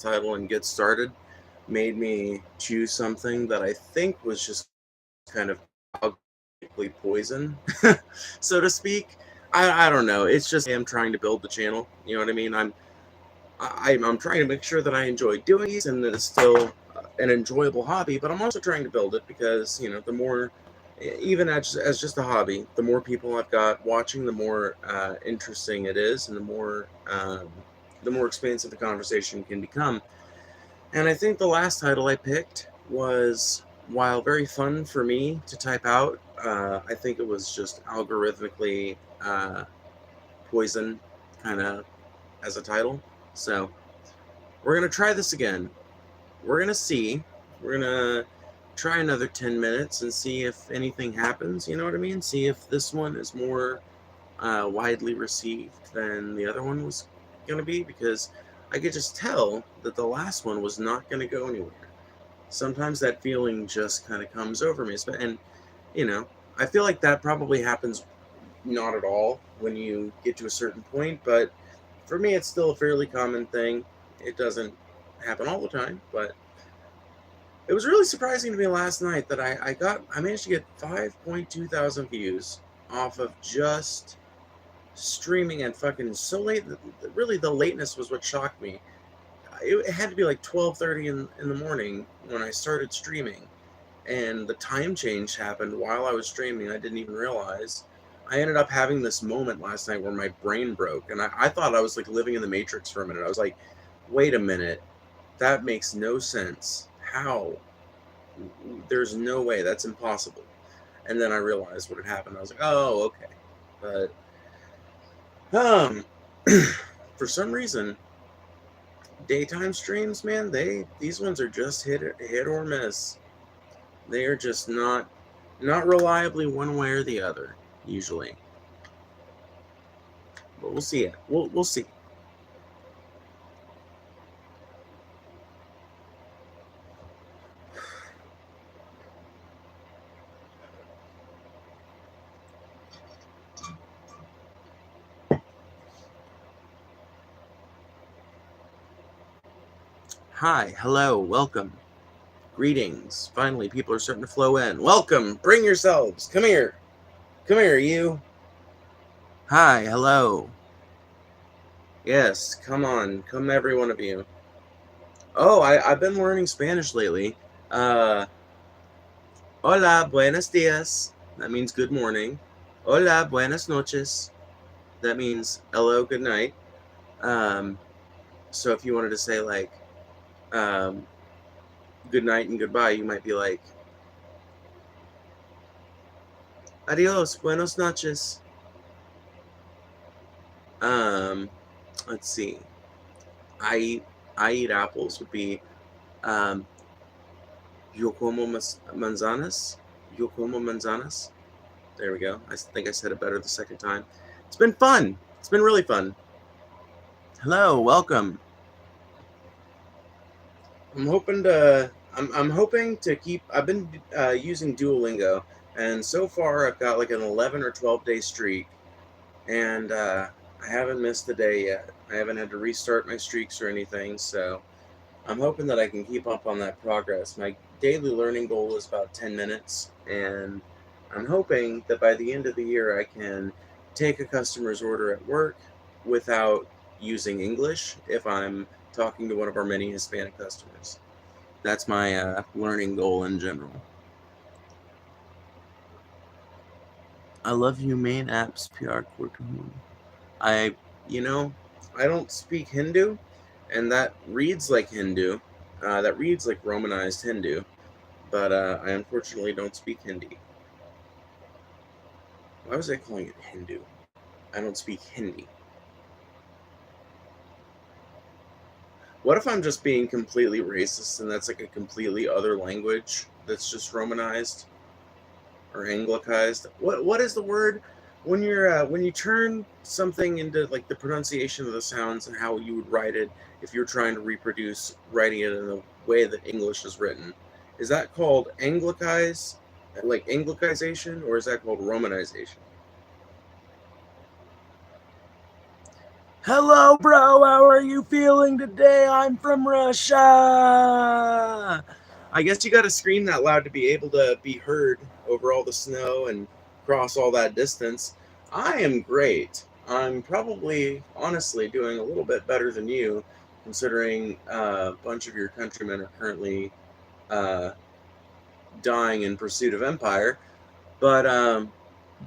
title and get started made me choose something that I think was just kind of algorithmically poison, so to speak. I don't know. It's just I'm trying to build the channel. You know what I mean? I'm trying to make sure that I enjoy doing these and that it's still an enjoyable hobby. But I'm also trying to build it because the more, even as just a hobby, the more people I've got watching, the more interesting it is, and the more expansive the conversation can become. And I think the last title I picked was, while very fun for me to type out, I think it was just algorithmically poison, kind of, as a title. So we're going to try this again. We're going to see. We're going to try another 10 minutes and see if anything happens. You know what I mean? See if this one is more widely received than the other one was going to be, because I could just tell that the last one was not going to go anywhere. Sometimes that feeling just kind of comes over me. And, I feel like that probably happens not at all when you get to a certain point, but for me, it's still a fairly common thing. It doesn't happen all the time, but it was really surprising to me last night that I managed to get 5.2 thousand views off of just streaming, and fucking so late. Really, the lateness was what shocked me. It had to be like 12:30 in the morning when I started streaming, and the time change happened while I was streaming. I didn't even realize. I ended up having this moment last night where my brain broke, and I thought I was like living in the Matrix for a minute. I was like, wait a minute, that makes no sense. How? There's no way. That's impossible. And then I realized what had happened. I was like, oh, okay. But for some reason, daytime streams, man, these ones are just hit or miss. They are just not reliably one way or the other usually. But we'll see it. We'll see. Hi, hello, welcome. Greetings. Finally, people are starting to flow in. Welcome. Bring yourselves. Come here. Come here, you. Hi, hello. Yes, come on. Come, every one of you. Oh, I've been learning Spanish lately. Hola, buenos dias. That means good morning. Hola, buenas noches. That means hello, good night. So if you wanted to say like good night and goodbye, you might be like, adios, buenos noches. Let's see. I eat apples would be yo como manzanas. Yo como manzanas. There we go. I think I said it better the second time. It's been fun. It's been really fun. Hello, welcome. I'm hoping to keep. I've been using Duolingo, and so far I've got like an 11 or 12 day streak, and I haven't missed a day yet. I haven't had to restart my streaks or anything, so I'm hoping that I can keep up on that progress. My daily learning goal is about 10 minutes, and I'm hoping that by the end of the year I can take a customer's order at work without using English if I'm talking to one of our many Hispanic customers. That's my learning goal in general. I love humane apps, PR Kurkumun. I don't speak Hindu, and that reads like Hindu. That reads like Romanized Hindu, but I unfortunately don't speak Hindi. Why was I calling it Hindu? I don't speak Hindi. What if I'm just being completely racist and that's like a completely other language that's just Romanized or Anglicized? What is the word when you turn something into like the pronunciation of the sounds and how you would write it if you're trying to reproduce writing it in the way that English is written? Is that called Anglicize, like Anglicization, or is that called Romanization? Hello, bro. How are you feeling today? I'm from Russia. I guess you got to scream that loud to be able to be heard over all the snow and cross all that distance. I am great. I'm probably, honestly, doing a little bit better than you, considering a bunch of your countrymen are currently uh, dying in pursuit of empire. But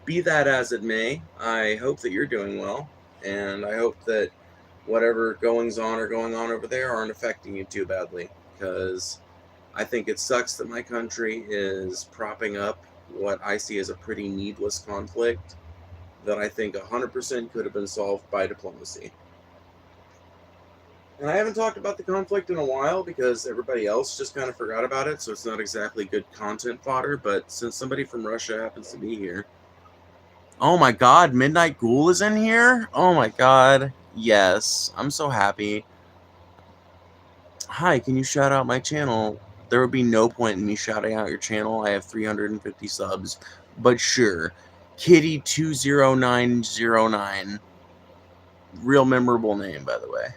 be that as it may, I hope that you're doing well, and I hope that whatever goings on are going on over there aren't affecting you too badly, because I think it sucks that my country is propping up what I see as a pretty needless conflict that I think 100% could have been solved by diplomacy. And I haven't talked about the conflict in a while because everybody else just kind of forgot about it, so it's not exactly good content fodder, but since somebody from Russia happens to be here. Oh my god, Midnight Ghoul is in here? Oh my god. Yes, I'm so happy. Hi, can you shout out my channel? There would be no point in me shouting out your channel. I have 350 subs. But sure. Kitty20909. Real memorable name, by the way.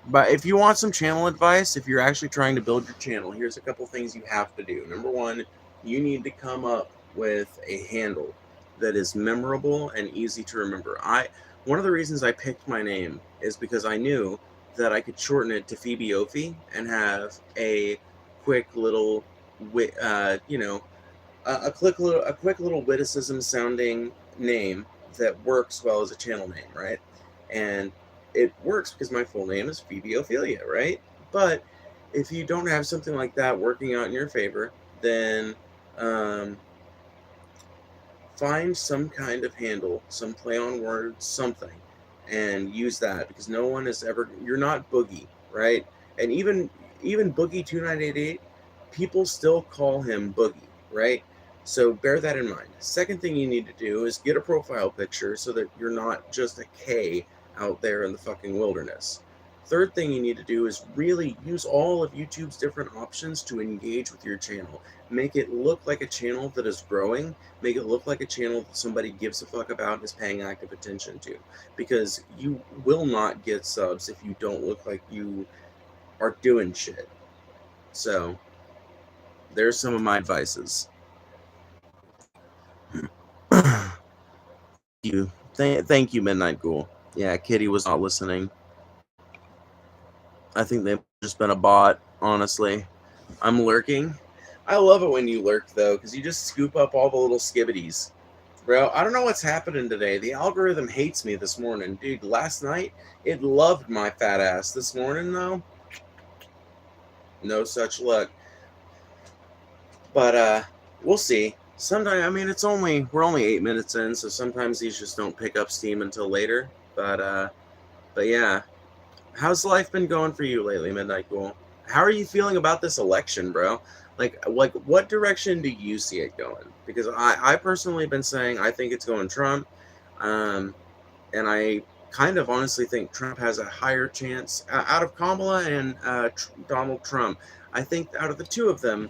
But if you want some channel advice, if you're actually trying to build your channel, here's a couple things you have to do. Number one, you need to come up with a handle that is memorable and easy to remember. One of the reasons I picked my name is because I knew that I could shorten it to Phoebe Ophi and have a quick little, a quick little witticism sounding name that works well as a channel name, right? And it works because my full name is Phoebe Ophelia, right? But if you don't have something like that working out in your favor, then find some kind of handle, some play on words, something, and use that, because no one is ever. You're not Boogie, right? And even Boogie 2988, people still call him Boogie, right? So bear that in mind. Second thing you need to do is get a profile picture so that you're not just a K out there in the fucking wilderness. Third thing you need to do is really use all of YouTube's different options to engage with your channel. Make it look like a channel that is growing. Make it look like a channel that somebody gives a fuck about and is paying active attention to. Because you will not get subs if you don't look like you are doing shit. So, there's some of my advices. Thank you, Midnight Ghoul. Yeah, Kitty was not listening. I think they've just been a bot, honestly. I'm lurking. I love it when you lurk, though, because you just scoop up all the little skibbities. Bro, I don't know what's happening today. The algorithm hates me this morning. Dude, last night, it loved my fat ass. This morning, though, no such luck. But, we'll see. Sometimes, I mean, we're only 8 minutes in, so sometimes these just don't pick up steam until later. But yeah. How's life been going for you lately, Midnight Ghoul? How are you feeling about this election, bro? Like what direction do you see it going? Because I personally have been saying I think it's going Trump, and I kind of honestly think Trump has a higher chance out of Kamala and Donald Trump. I think out of the two of them,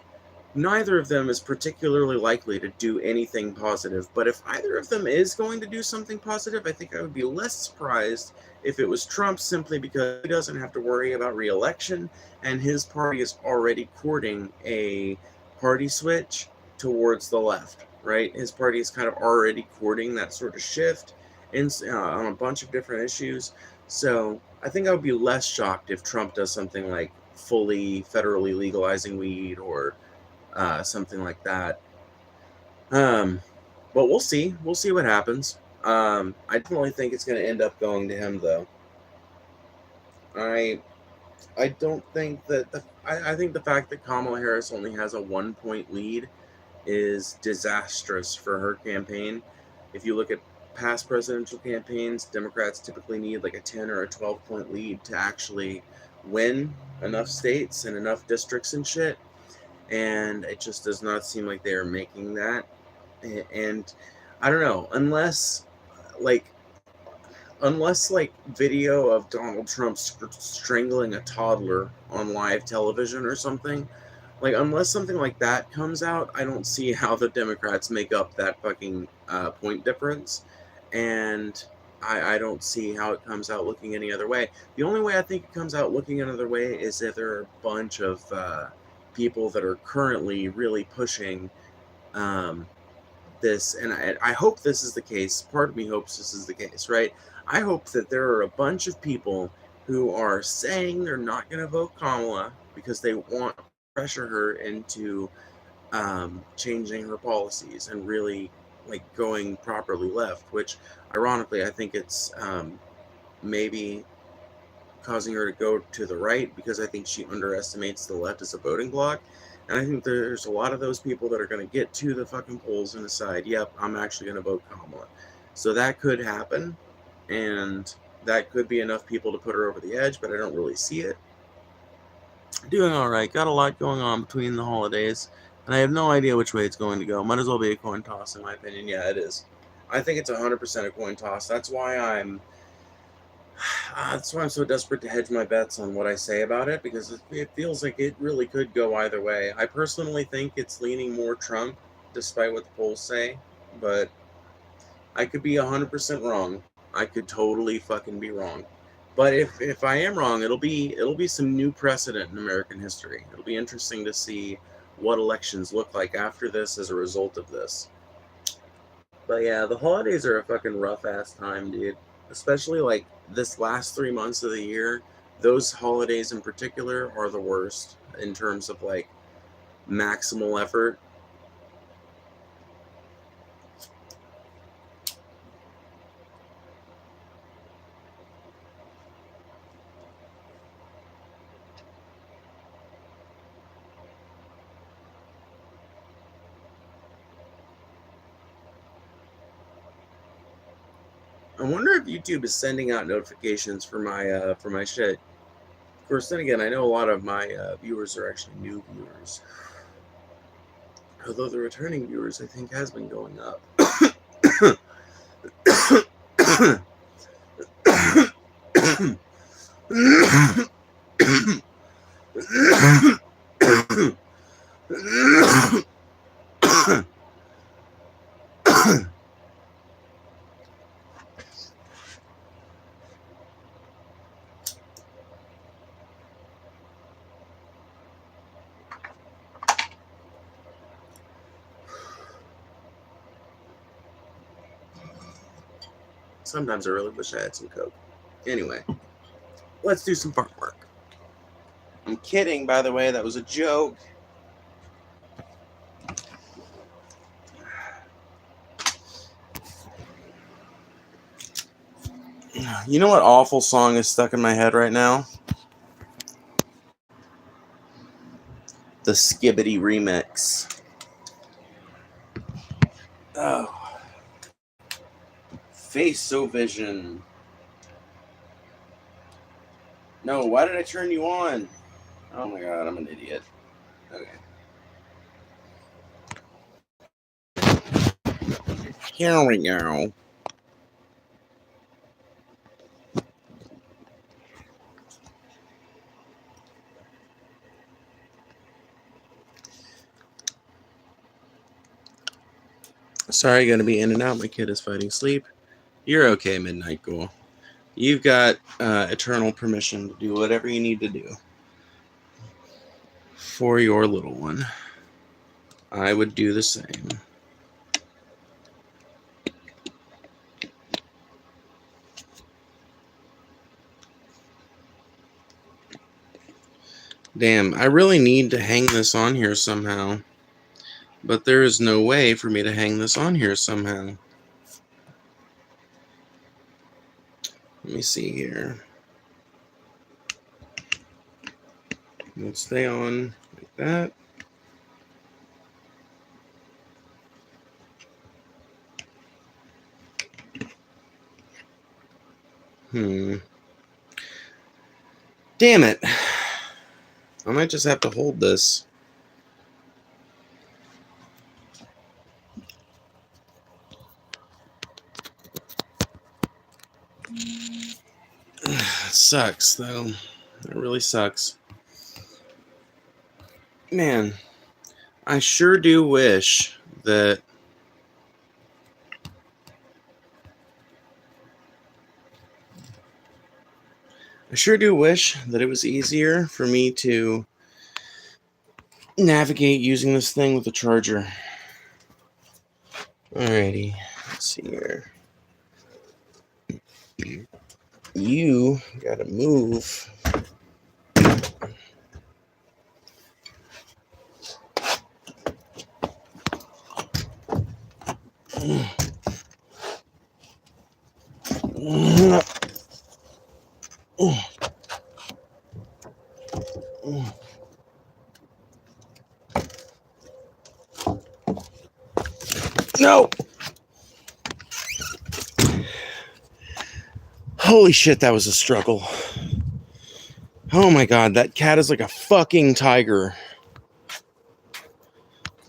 neither of them is particularly likely to do anything positive. But if either of them is going to do something positive, I think I would be less surprised if it was Trump, simply because he doesn't have to worry about re-election and his party is already courting a party switch towards the left, right? His party is kind of already courting that sort of shift on a bunch of different issues. So I think I would be less shocked if Trump does something like fully federally legalizing weed or something like that. But we'll see. We'll see what happens. I definitely think it's going to end up going to him, though. I don't think that I think the fact that Kamala Harris only has a 1-point lead is disastrous for her campaign. If you look at past presidential campaigns, Democrats typically need like a 10 or a 12-point lead to actually win enough states and enough districts and shit. And it just does not seem like they are making that. And I don't know, unless video of Donald Trump strangling a toddler on live television or something, like unless something like that comes out, I don't see how the Democrats make up that fucking point difference. And I don't see how it comes out looking any other way. The only way I think it comes out looking another way is if there are a bunch of people that are currently really pushing um, this, and I hope this is the case. Part of me hopes this is the case, right? I hope that there are a bunch of people who are saying they're not going to vote Kamala because they want to pressure her into changing her policies and really like going properly left, which ironically I think it's maybe causing her to go to the right because I think she underestimates the left as a voting bloc. And I think there's a lot of those people that are going to get to the fucking polls and decide, yep, I'm actually going to vote Kamala. So that could happen, and that could be enough people to put her over the edge, but I don't really see it. Doing all right. Got a lot going on between the holidays, and I have no idea which way it's going to go. Might as well be a coin toss, in my opinion. Yeah, it is. I think it's 100% a coin toss. That's why I'm so desperate to hedge my bets on what I say about it, because it feels like it really could go either way. I personally think it's leaning more Trump, despite what the polls say, but I could be 100% wrong. I could totally fucking be wrong. But if I am wrong, it'll be some new precedent in American history. It'll be interesting to see what elections look like after this as a result of this. But yeah, the holidays are a fucking rough ass time, dude. Especially like this last 3 months of the year. Those holidays in particular are the worst in terms of like maximal effort. I wonder if YouTube is sending out notifications for my shit. Of course, then again, I know a lot of my viewers are actually new viewers. Although the returning viewers, I think, has been going up. Sometimes I really wish I had some Coke. Anyway, let's do some farm work. I'm kidding, by the way. That was a joke. You know what awful song is stuck in my head right now? The Skibbity remix. Oh. Face-O-Vision. No, why did I turn you on? Oh my god, I'm an idiot. Okay. Here we go. Sorry, gonna be in and out. My kid is fighting sleep. You're okay, Midnight Ghoul. You've got eternal permission to do whatever you need to do for your little one. I would do the same. Damn, I really need to hang this on here somehow. But there is no way for me to hang this on here somehow. Let me see here. It'll stay on like that. Damn it. I might just have to hold this. It sucks, though. It really sucks. Man, I sure do wish that sure do wish that it was easier for me to navigate using this thing with a charger. Alrighty, let's see here. You gotta move. No! Holy shit, that was a struggle. Oh my god, that cat is like a fucking tiger.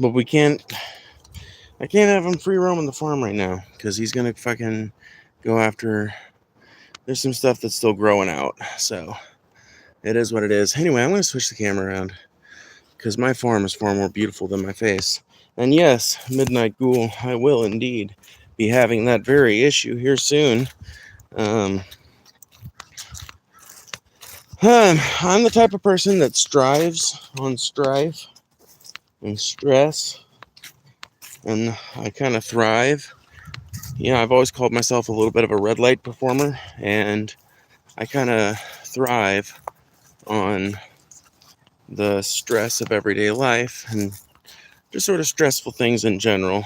But I can't have him free roaming the farm right now, because he's gonna fucking go after... There's some stuff that's still growing out, so it is what it is. Anyway, I'm gonna switch the camera around, because my farm is far more beautiful than my face. And yes, Midnight Ghoul, I will indeed be having that very issue here soon. I'm the type of person that strives on strife and stress, and I kind of thrive. You know, I've always called myself a little bit of a red light performer, and I kind of thrive on the stress of everyday life and just sort of stressful things in general.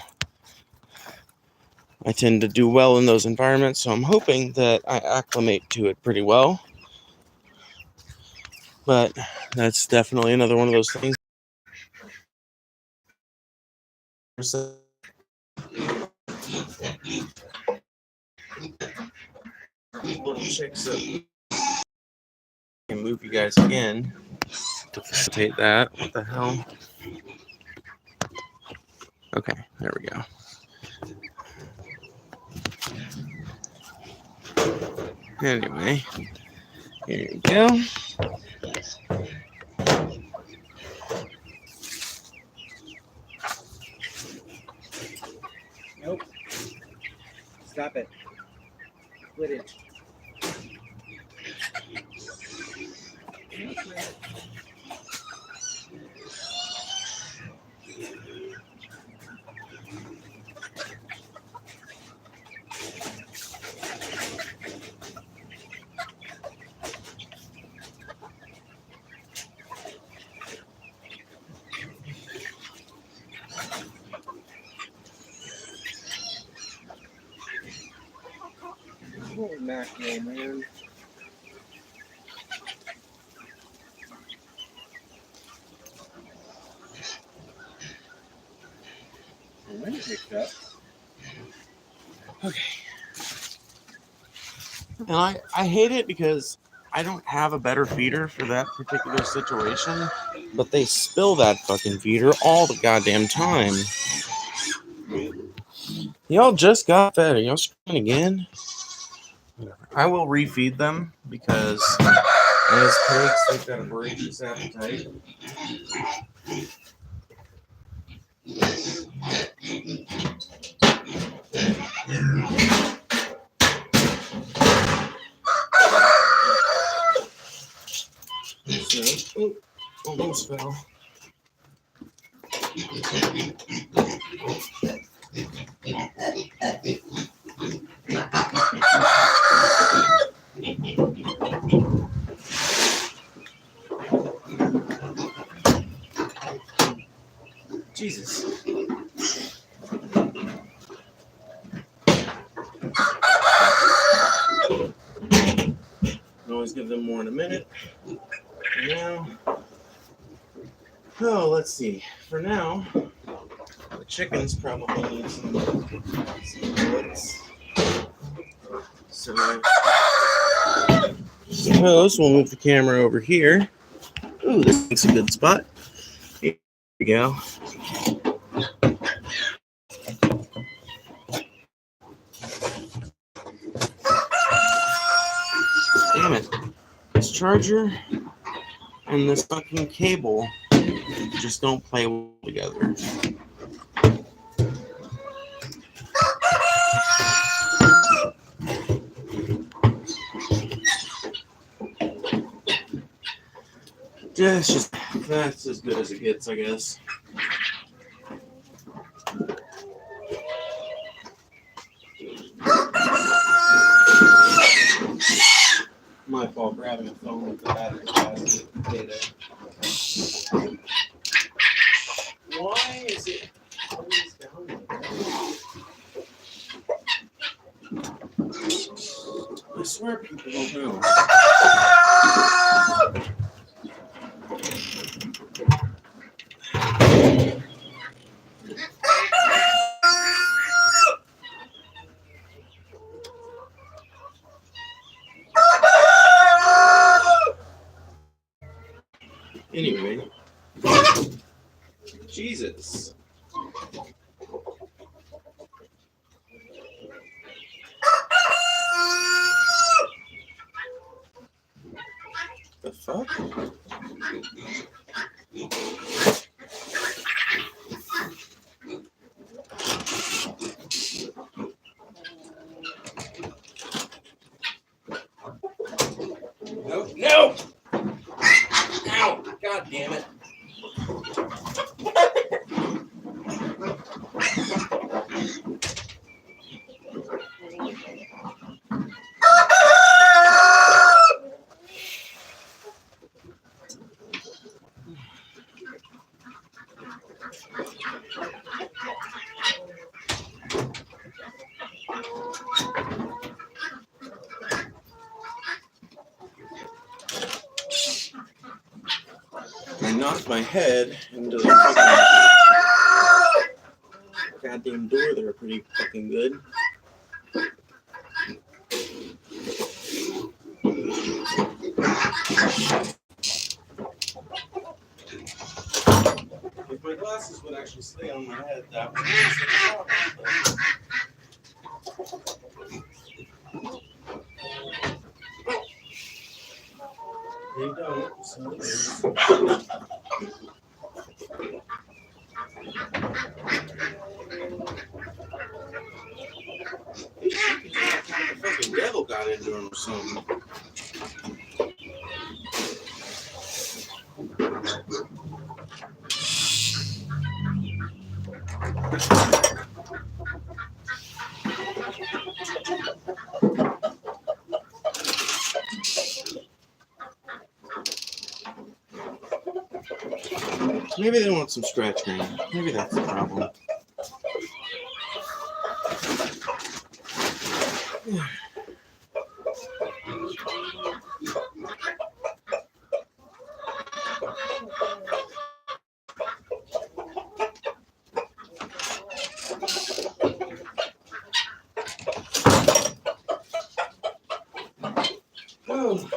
I tend to do well in those environments, so I'm hoping that I acclimate to it pretty well. But that's definitely another one of those things. Little chicks that can move you guys again to facilitate that. What the hell? Okay, there we go. Anyway, here you go. Nope. Stop it. Quit it. Holy mackerel, man. The wind picked up. Okay. And I hate it because I don't have a better feeder for that particular situation, but they spill that fucking feeder all the goddamn time. Y'all just got fed. Are y'all screaming again? Whatever. I will refeed them because as pigs, they've got a voracious appetite. So, almost fell. Jesus. Always give them more in a minute. For now, oh, let's see. For now, the chickens probably need some bullets. So I suppose we'll move the camera over here. Ooh, this looks a good spot. Here we go. Damn it. This charger and this fucking cable just don't play well together. Yeah, it's just that's as good as it gets, I guess. My fault for having a phone with the battery capacity data. Why is it always down there? I swear people don't know. Anyway, Jesus. The fuck? Nope. No! Ow! God damn it. I knocked my head into the fucking goddamn door there pretty fucking good. If my glasses would actually stay on my head, that would be they don't, so it is. The fucking devil got into him or something. Maybe they want some scratch cream. Maybe that's the problem. Oh.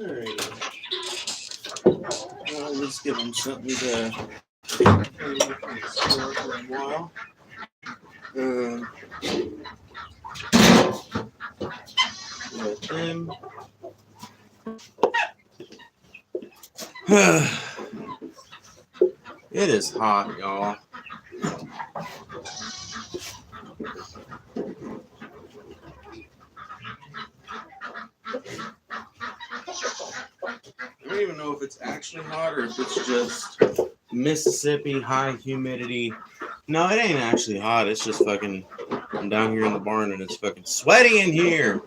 Alright. Well, let's give them something to store for a while. Let them. It is hot, y'all. I don't even know if it's actually hot or if it's just Mississippi high humidity. No, it ain't actually hot. It's just fucking. I'm down here in the barn and it's fucking sweaty in here.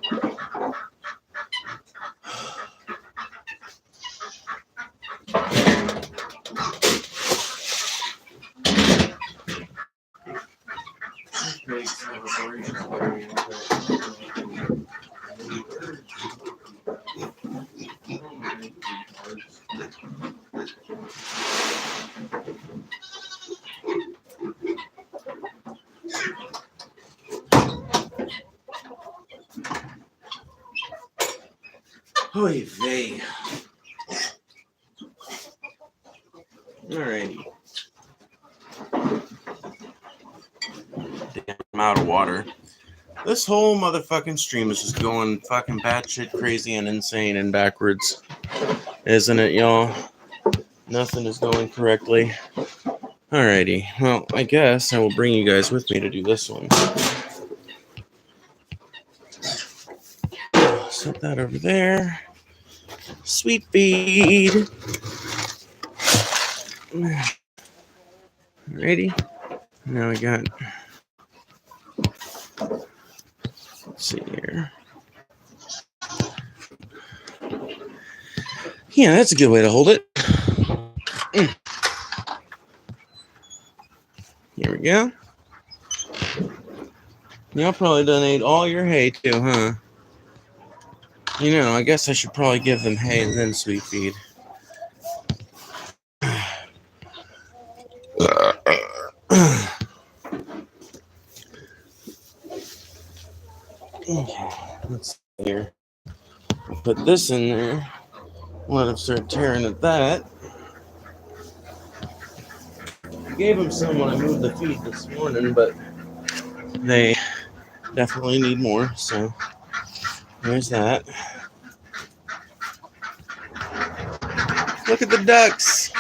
Oy vey. Alrighty. Damn, I'm out of water. This whole motherfucking stream is just going fucking batshit crazy and insane and backwards. Isn't it, y'all? Nothing is going correctly. Alrighty. Well, I guess I will bring you guys with me to do this one. Set that over there. Sweet feed. Alrighty. Now we got... Let's see here. Yeah, that's a good way to hold it. Here we go. Y'all probably done ate all your hay too, huh? You know, I guess I should probably give them hay and then sweet feed. Okay, let's see here. I'll put this in there. Let them start tearing at that. I gave them some when I moved the feed this morning, but they definitely need more, so there's that. Look at the ducks.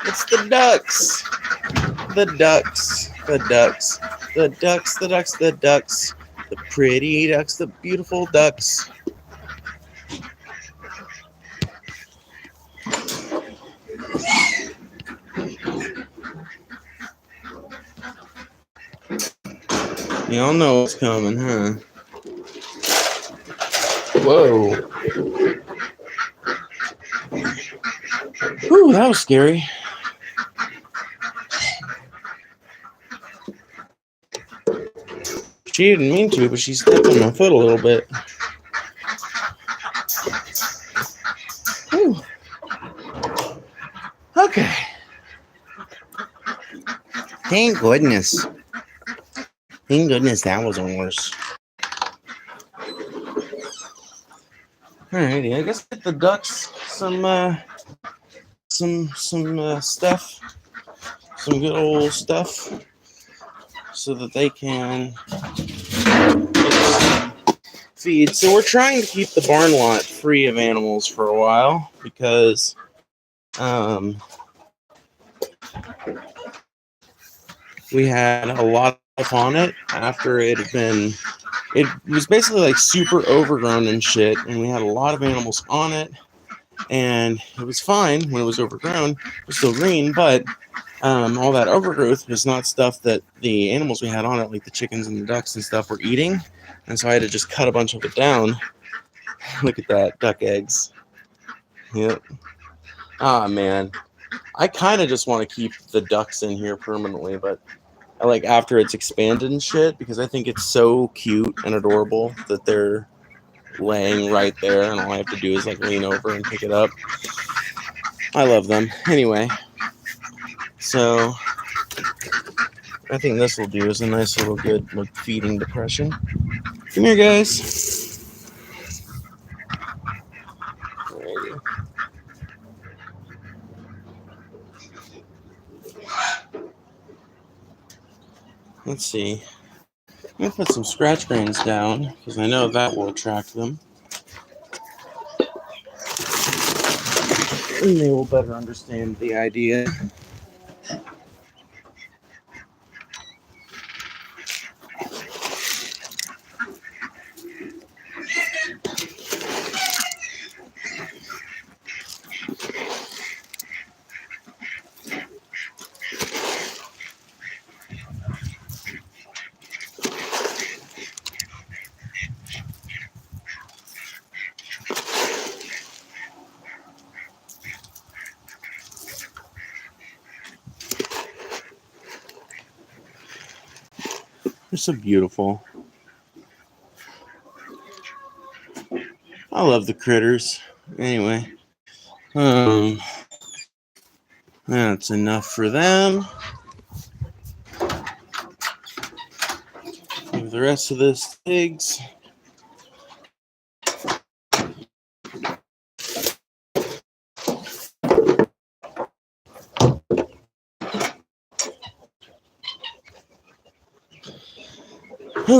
It's the ducks. The ducks. The ducks. The ducks. The ducks. The ducks. The pretty ducks. The beautiful ducks. Y'all know what's coming, huh? Whoa. Whew, that was scary. She didn't mean to, but she stepped on my foot a little bit. Whew. Okay. Thank goodness. Thank goodness that wasn't worse. Alrighty, I guess get the ducks some stuff, some good old stuff, so that they can feed. So we're trying to keep the barn lot free of animals for a while because we had a lot on it after it had been, it was basically like super overgrown and shit, and we had a lot of animals on it, and it was fine when it was overgrown. It was still green, but all that overgrowth was not stuff that the animals we had on it, like the chickens and the ducks and stuff, were eating, and so I had to just cut a bunch of it down. Look at that, duck eggs. Yep. Ah, man. I kind of just want to keep the ducks in here permanently, but I like after it's expanded and shit, because I think it's so cute and adorable that they're laying right there, and all I have to do is like lean over and pick it up. I love them. Anyway, so I think this will do is a nice little good like feeding depression. Come here, guys. Alrighty. Let's see. I'm going to put some scratch grains down because I know that will attract them. And they will better understand the idea. They're so beautiful. I love the critters. Anyway, that's enough for them. Give the rest of this pigs.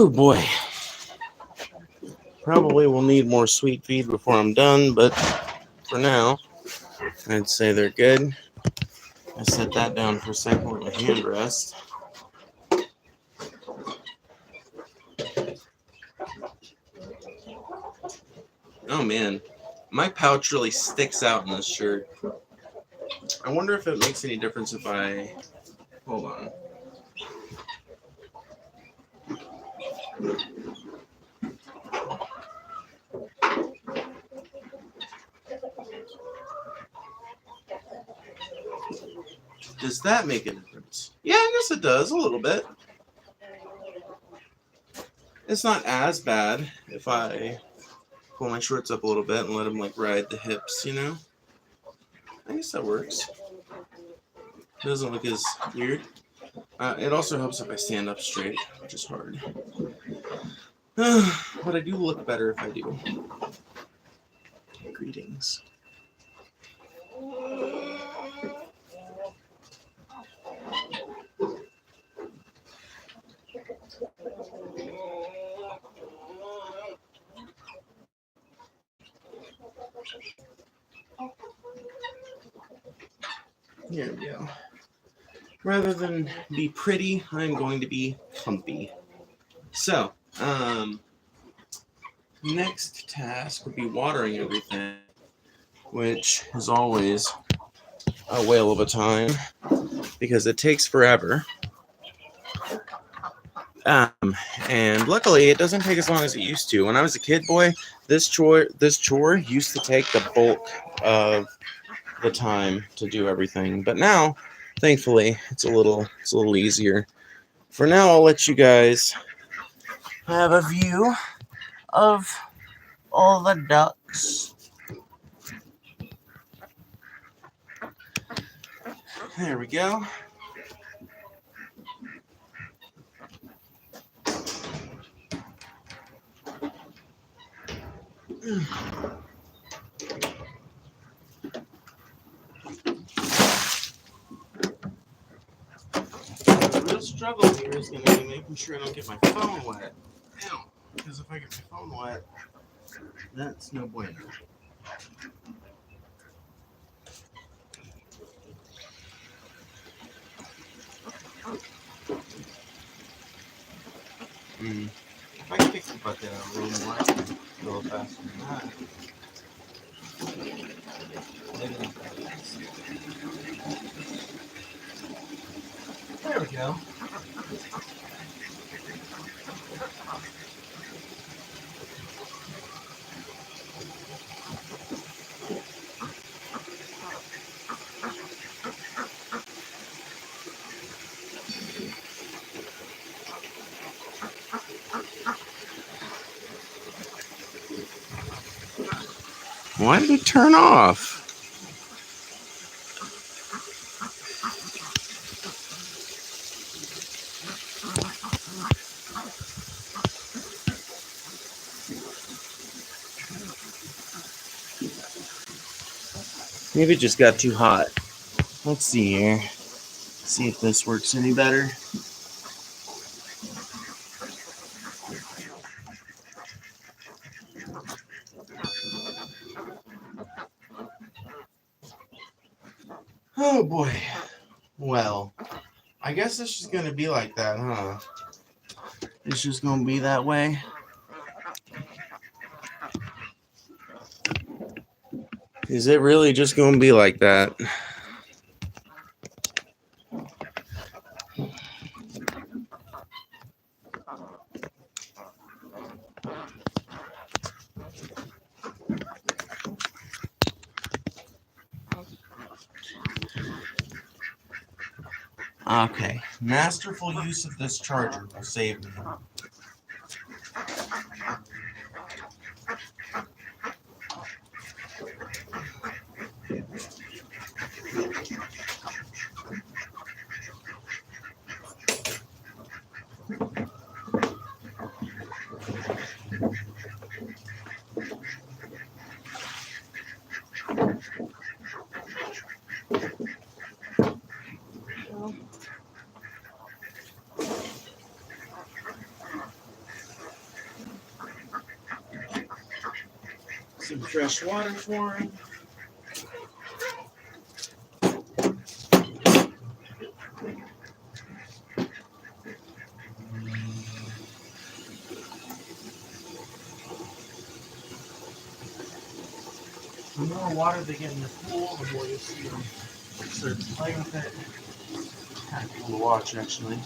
Oh boy. Probably will need more sweet feed before I'm done, but for now, I'd say they're good. I set that down for a second with my hand rest. Oh man, my pouch really sticks out in this shirt. I wonder if it makes any difference if I... Hold on. Does that make a difference? Yeah, I guess it does, a little bit. It's not as bad if I pull my shorts up a little bit and let them like ride the hips, you know? I guess that works. It doesn't look as weird. It also helps if I stand up straight, which is hard. But I do look better if I do. Greetings. Here we go. Rather than be pretty, I'm going to be comfy. So, next task would be watering everything, which is always a whale of a time because it takes forever. And luckily, it doesn't take as long as it used to. When I was a kid, boy, this chore used to take the bulk of the time to do everything. But now, thankfully, it's a little easier. For now, I'll let you guys have a view of all the ducks. There we go. The real struggle here is going to be making sure I don't get my phone wet. Ew. Because if I get my phone wet, that's no bueno. If I can fix the bucket out a little more, I can go a little faster than that. There we go. Why did it turn off? Maybe it just got too hot. Let's see here. See if this works any better. Oh boy. Well, I guess it's just gonna be like that, huh? It's just gonna be that way. Is it really just gonna be like that? Okay, masterful use of this charger will save me. some fresh water for him. The more water they get in the pool, the more you'll see them start playing with it. Kind of cool to watch, actually.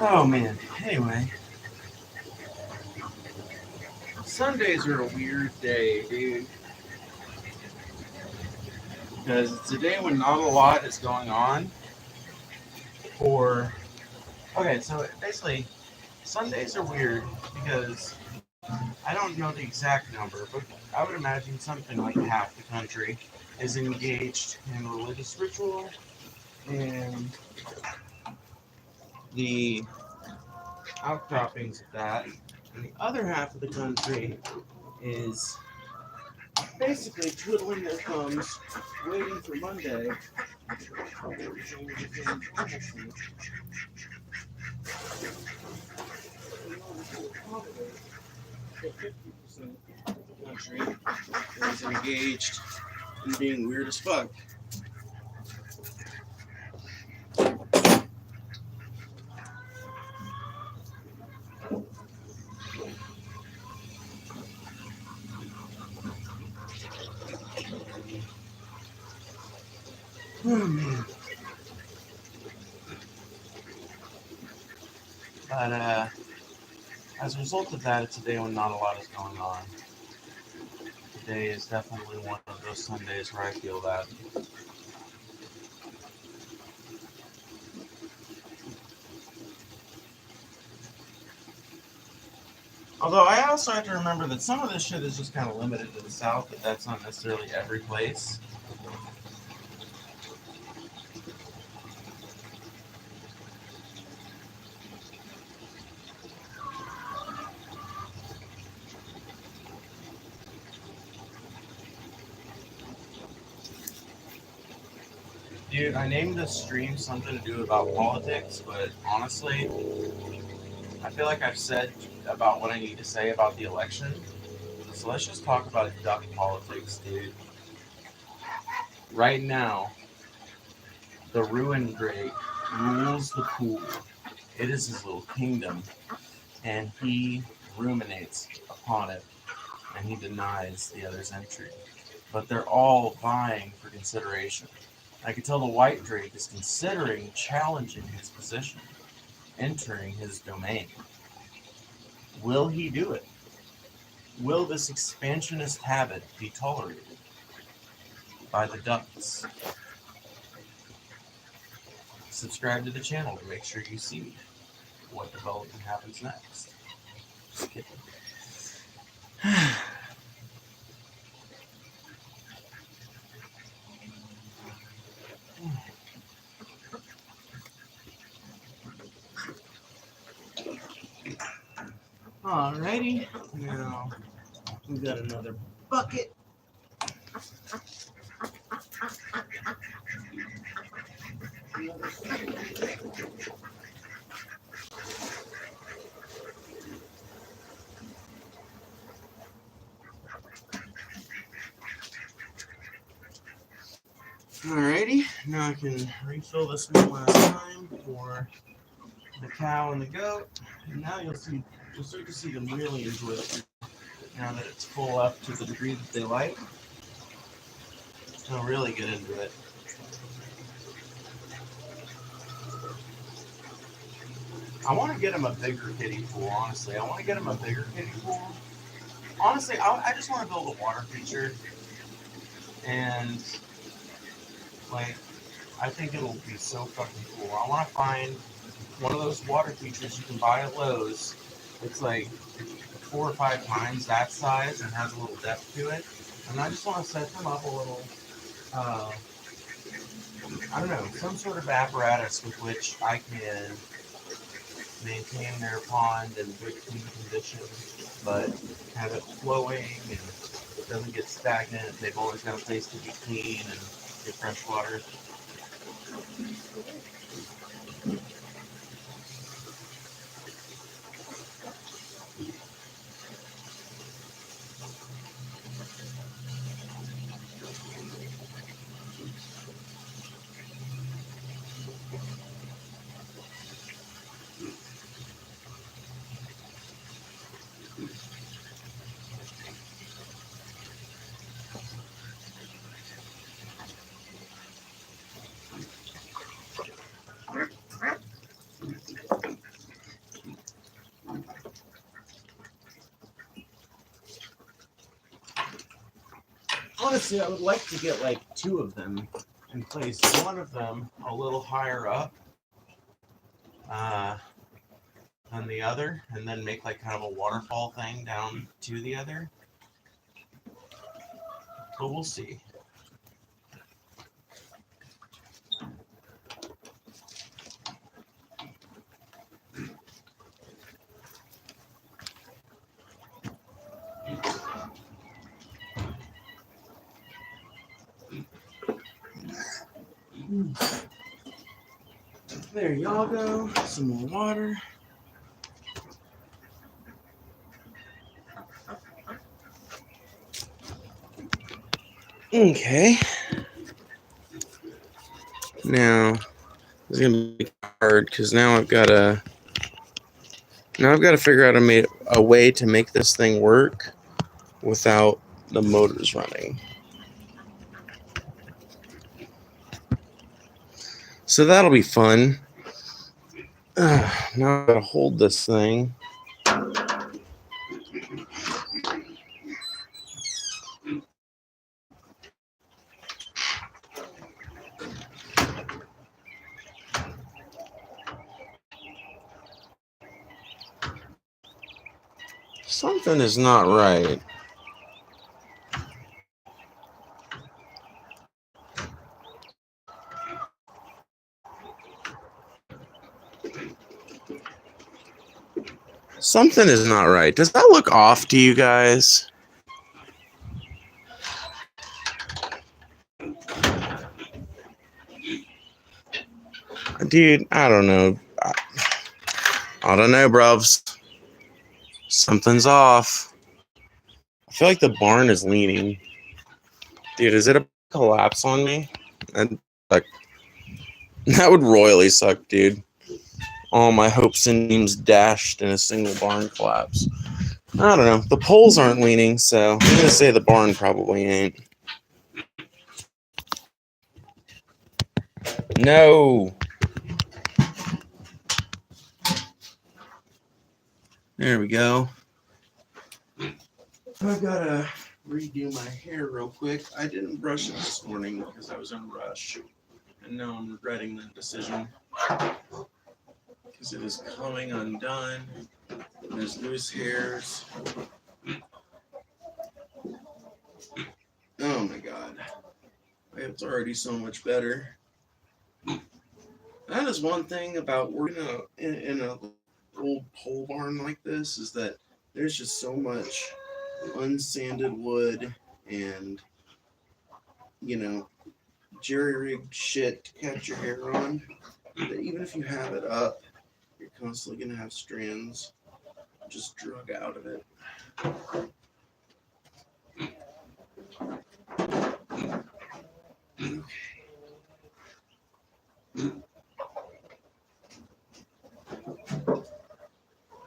Oh man, anyway. Sundays are a weird day, dude. Because it's a day when not a lot is going on. Okay, so basically, Sundays are weird because I don't know the exact number, but I would imagine something like half the country is engaged in religious ritual, and the outcroppings of that, and the other half of the country is basically twiddling their thumbs, waiting for Monday. So 50% of the country is engaged in being weird as fuck. Oh man. But as a result of that, it's a day when not a lot is going on. Today is definitely one of those Sundays where I feel that. Although I also have to remember that some of this shit is just kind of limited to the South, but that's not necessarily every place. Dude, I named this stream something to do about politics, but honestly, I feel like I've said about what I need to say about the election. So let's just talk about duck politics, dude. Right now, the ruined drake rules the pool. It is his little kingdom, and he ruminates upon it, and he denies the others entry. But they're all vying for consideration. I can tell the white drake is considering challenging his position, entering his domain. Will he do it? Will this expansionist habit be tolerated by the ducks? Subscribe to the channel to make sure you see what development happens next. Just kidding. Alrighty, now we got another bucket. Alrighty, now I can refill this one last time for the cow and the goat, and now you'll start to see them really enjoy it now that it's full up to the degree that they like. They'll really get into it. I want to get him a bigger kiddie pool, honestly. I want to get him a bigger kiddie pool. Honestly, I just want to build a water feature, and like, I think it'll be so fucking cool. I want to find one of those water features you can buy at Lowe's. It's like 4 or 5 times that size and has a little depth to it. And I just want to set them up a little, I don't know, some sort of apparatus with which I can maintain their pond in good clean condition, but have it flowing and doesn't get stagnant. They've always got a place to be clean and get fresh water. Honestly, I would like to get like two of them and place one of them a little higher up uh, than the other, and then make like kind of a waterfall thing down to the other. But we'll see. There y'all go. Some more water. Okay. Now it's gonna be hard because now I've got to figure out a way to make this thing work without the motors running. So that'll be fun. Now I've got to hold this thing. Something is not right. Something is not right. Does that look off to you guys? Dude, I don't know. I don't know, bruvs. Something's off. I feel like the barn is leaning. Dude, is it a collapse on me? And like, that would royally suck, dude. All my hopes and dreams dashed in a single barn collapse. I don't know. The poles aren't leaning, so I'm going to say the barn probably ain't. No. There we go. I've got to redo my hair real quick. I didn't brush it this morning because I was in a rush. And now I'm regretting that decision. Because it is coming undone. There's loose hairs. Oh my god. It's already so much better. That is one thing about working in a old pole barn like this, is that there's just so much unsanded wood and, you know, jerry-rigged shit to catch your hair on, that even if you have it up, you're constantly going to have strands just drug out of it. Okay.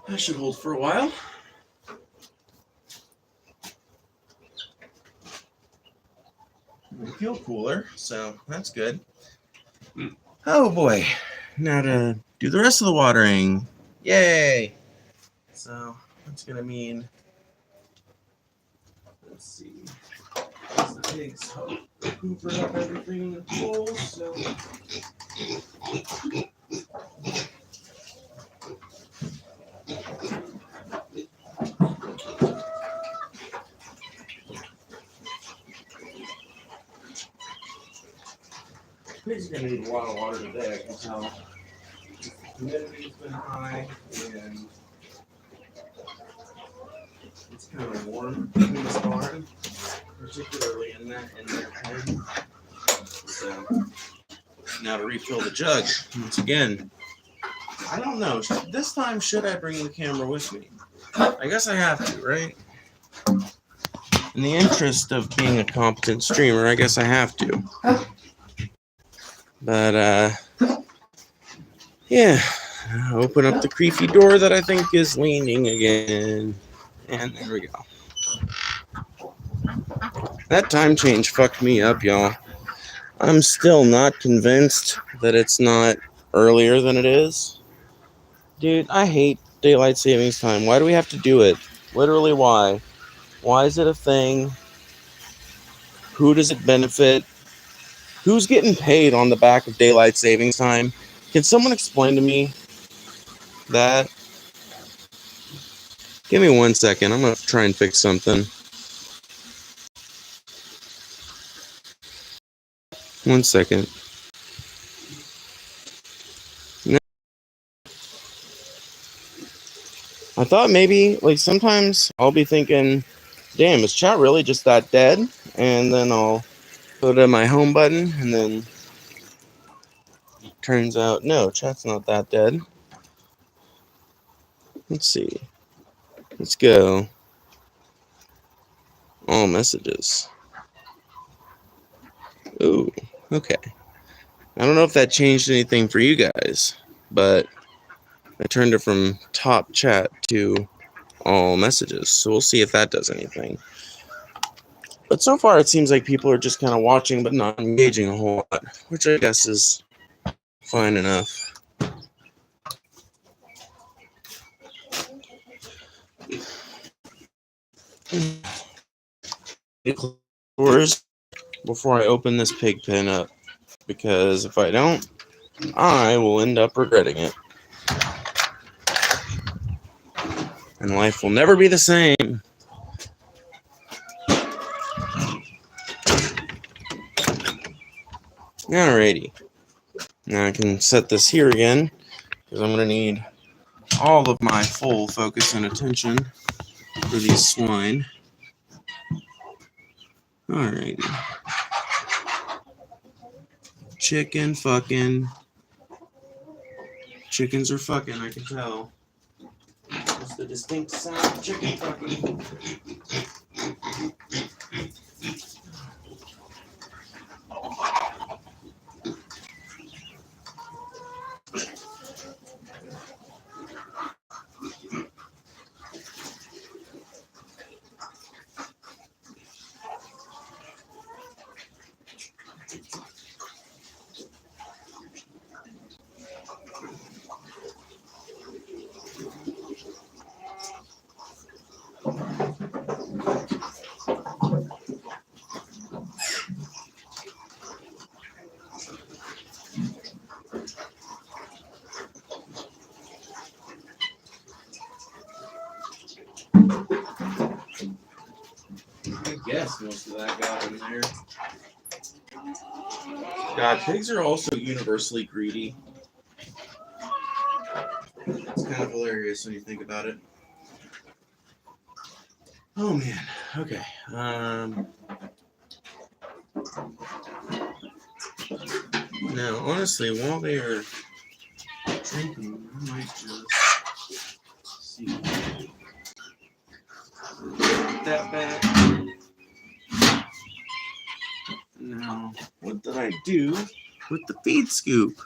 That should hold for a while. I feel cooler, so that's good. Oh boy. Now to do the rest of the watering. Yay! So that's gonna mean, let's see, the pigs hoovered up everything in the pool, so pigs are gonna need a lot of water today, I can tell. Humidity's been high, and it's kind of warm in this barn, particularly in their pen. So now to refill the jug once again. I don't know. This time, should I bring the camera with me? I guess I have to, right? In the interest of being a competent streamer, I guess I have to. But, yeah. Open up the creaky door that I think is leaning again. And there we go. That time change fucked me up, y'all. I'm still not convinced that it's not earlier than it is. Dude, I hate daylight savings time. Why do we have to do it? Literally, why? Why is it a thing? Who does it benefit? Who's getting paid on the back of daylight savings time? Can someone explain to me that? Give me 1 second. I'm going to try and fix something. 1 second. No. I thought maybe, like, sometimes I'll be thinking, damn, is chat really just that dead? And then I'll go to my home button, and then turns out, no, chat's not that dead. Let's see. Let's go. All messages. Ooh, okay. I don't know if that changed anything for you guys, but I turned it from top chat to all messages. So we'll see if that does anything. But so far it seems like people are just kind of watching but not engaging a whole lot, which I guess is fine enough. Doors before I open this pig pen up, because if I don't, I will end up regretting it. And life will never be the same. Alrighty. Now I can set this here again, because I'm going to need all of my full focus and attention for these swine. Alrighty. Chicken fucking. Chickens are fucking, I can tell. That's the distinct sound of chicken fucking. I guess most of that got in there. God, pigs are also universally greedy. It's kind of hilarious when you think about it. Oh man. Okay. Now, honestly, while they are drinking, I might just see that back. Now, what did I do with the feed scoop?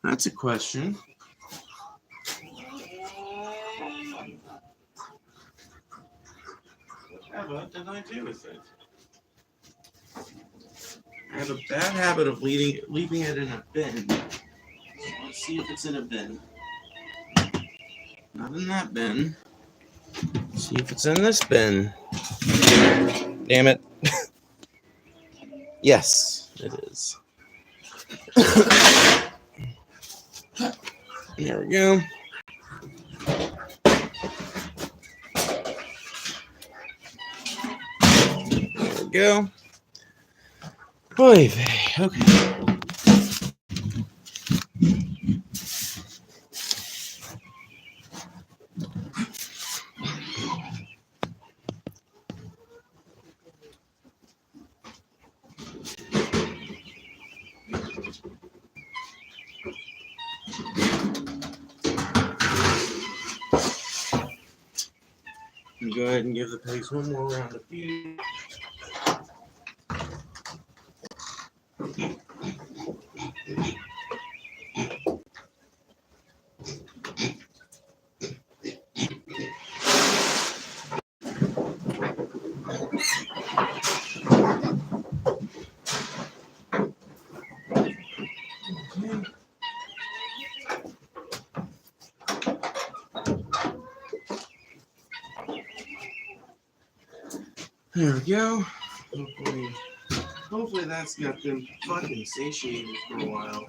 That's a question. What did I do with it? I have a bad habit of leaving it in a bin. Let's see if it's in a bin. Not in that bin. Let's see if it's in this bin. Damn it. Yes, it is. There we go. There we go. Boy, okay. Go ahead and give the pigs one more round of feed. There we go. Hopefully that's got them fucking satiated for a while.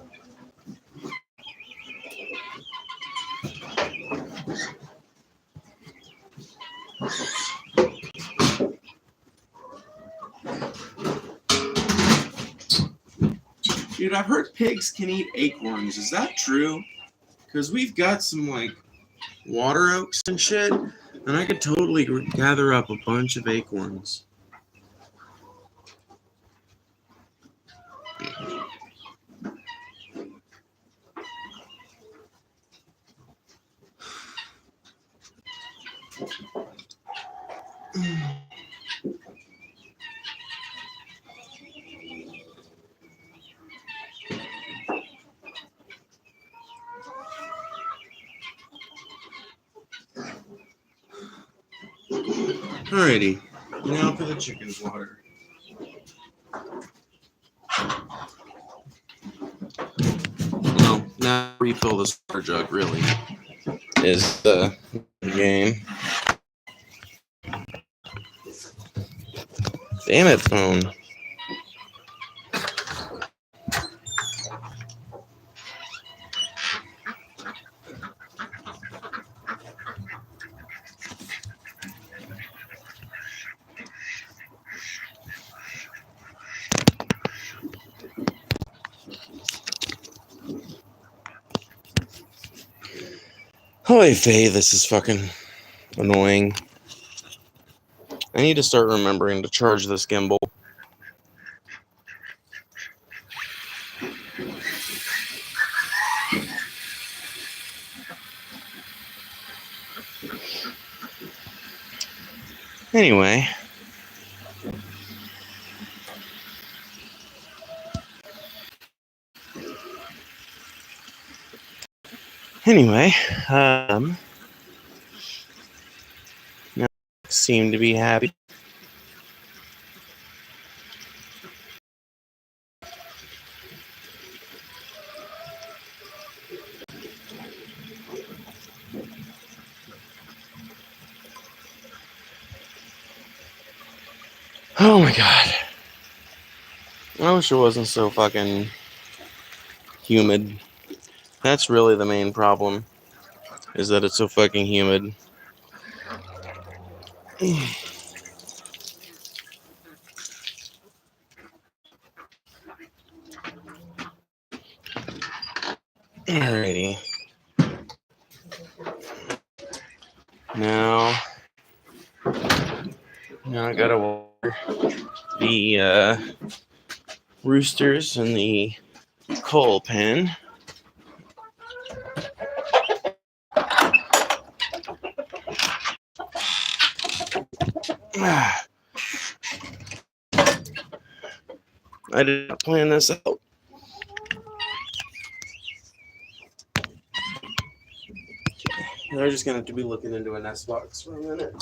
Dude, I've heard pigs can eat acorns. Is that true? Because we've got some, like, water oaks and shit, and I could totally gather up a bunch of acorns. Alrighty, now for the chicken's water. Well, now refill this water jug, really, is the game. Damn it, phone. Holy Faye, this is fucking annoying. I need to start remembering to charge this gimbal. Anyway. Now seem to be happy. Oh my god. I wish it wasn't so fucking humid. That's really the main problem, is that it's so fucking humid. Alrighty. Now I gotta water the roosters in the coal pen. I did not plan this out. They're just gonna have to be looking into a nest box for a minute.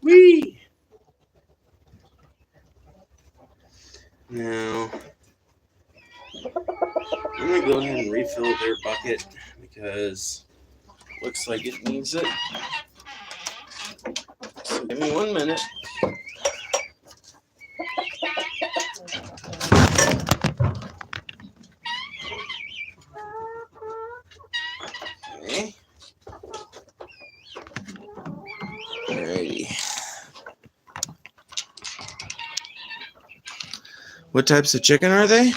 Whee! Now, I'm gonna go ahead and refill their bucket because looks like it needs it. So give me 1 minute. Okay. Alrighty. What types of chicken are they?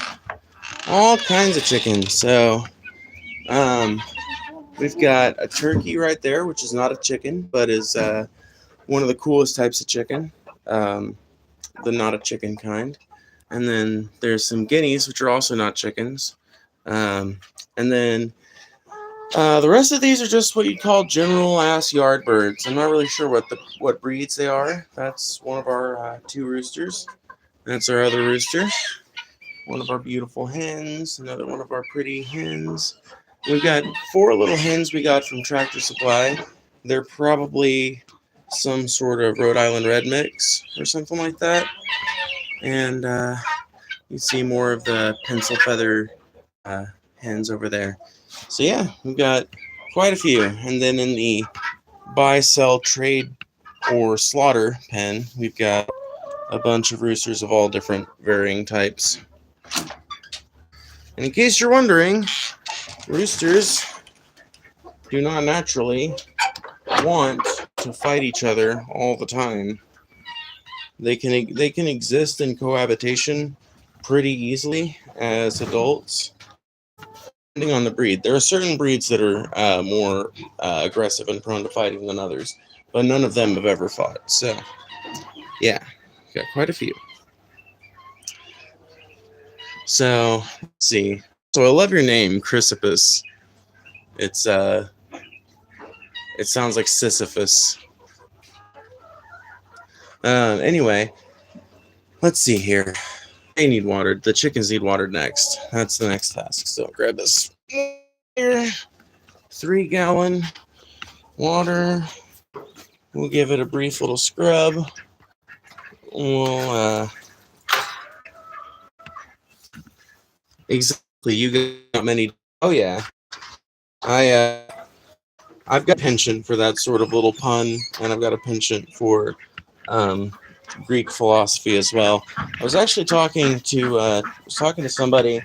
All kinds of chicken. So, we've got a turkey right there, which is not a chicken, but is one of the coolest types of chicken, the not a chicken kind. And then there's some guineas, which are also not chickens. And then the rest of these are just what you'd call general ass yard birds. I'm not really sure what breeds they are. That's one of our 2 roosters. That's our other rooster. One of our beautiful hens. Another one of our pretty hens. We've got 4 little hens we got from Tractor Supply. They're probably some sort of Rhode Island Red mix or something like that. And you see more of the pencil feather hens over there. So yeah, we've got quite a few. And then in the buy, sell, trade, or slaughter pen, we've got a bunch of roosters of all different varying types. And in case you're wondering, roosters do not naturally want to fight each other all the time. They can exist in cohabitation pretty easily as adults, depending on the breed. There are certain breeds that are more aggressive and prone to fighting than others, but none of them have ever fought. So, yeah, got quite a few. So, let's see. So, I love your name, Chrysippus. It's it sounds like Sisyphus. Anyway, let's see here. They need watered. The chickens need watered next. That's the next task. So grab this here. 3-gallon water. We'll give it a brief little scrub. We'll exactly. You got many. Oh yeah. I've got a penchant for that sort of little pun, and I've got a penchant for Greek philosophy as well. I was actually talking to somebody.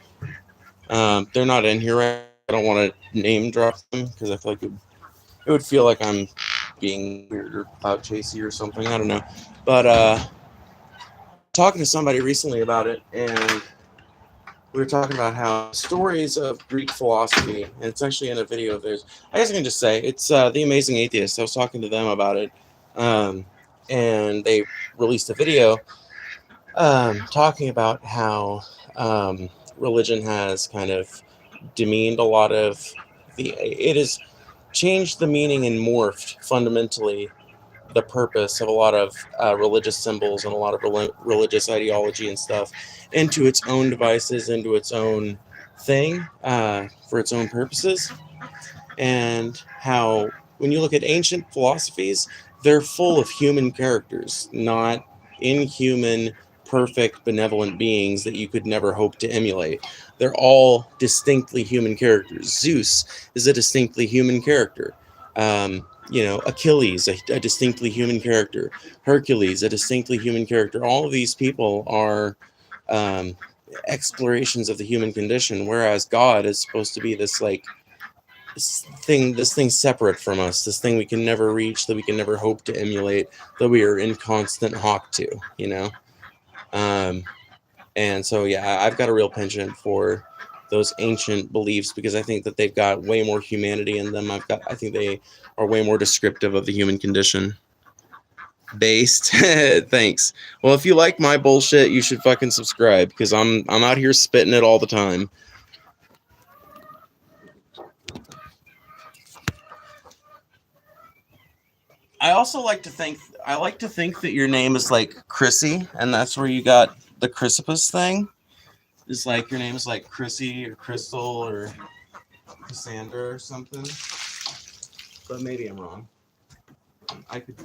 They're not in here right now. I don't want to name drop them because I feel like it would feel like I'm being weird or clout chasey or something. I don't know. But talking to somebody recently about it, and we were talking about how stories of Greek philosophy, and it's actually in a video of theirs. I guess I can just say it's The Amazing Atheist. I was talking to them about it, and they released a video talking about how religion has kind of demeaned a lot of it has changed the meaning and morphed fundamentally the purpose of a lot of religious symbols and a lot of religious ideology and stuff into its own devices, into its own thing for its own purposes. And how, when you look at ancient philosophies, they're full of human characters, not inhuman, perfect, benevolent beings that you could never hope to emulate. They're all distinctly human characters. Zeus is a distinctly human character. Achilles, a distinctly human character. Hercules, a distinctly human character. All of these people are explorations of the human condition, whereas God is supposed to be this thing separate from us, this thing we can never reach, that we can never hope to emulate, that we are in constant hawk to, and so yeah, I've got a real penchant for those ancient beliefs because I think that they've got way more humanity in them. I think they are way more descriptive of the human condition. Based. Thanks. Well, if you like my bullshit, you should fucking subscribe because I'm out here spitting it all the time. I also like to think that your name is like Chrissy, and that's where you got the Chrysippus thing. Is like your name is like Chrissy or Crystal or Cassandra or something. But maybe I'm wrong. I could.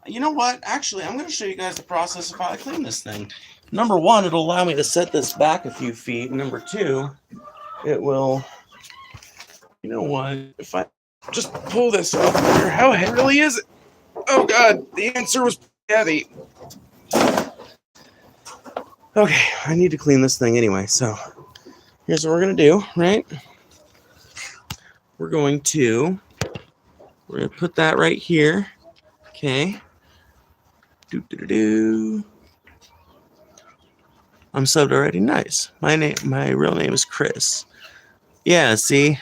You know what? Actually, I'm going to show you guys the process of how I clean this thing. Number one, it'll allow me to set this back a few feet. Number two, it will, you know what? If I just pull this off here, how heavy really is it? Oh God, the answer was heavy. Okay, I need to clean this thing anyway, so here's what we're going to do, right? We're going to put that right here. Okay. Do. I'm subbed already. Nice. My real name is Chris. Yeah, see?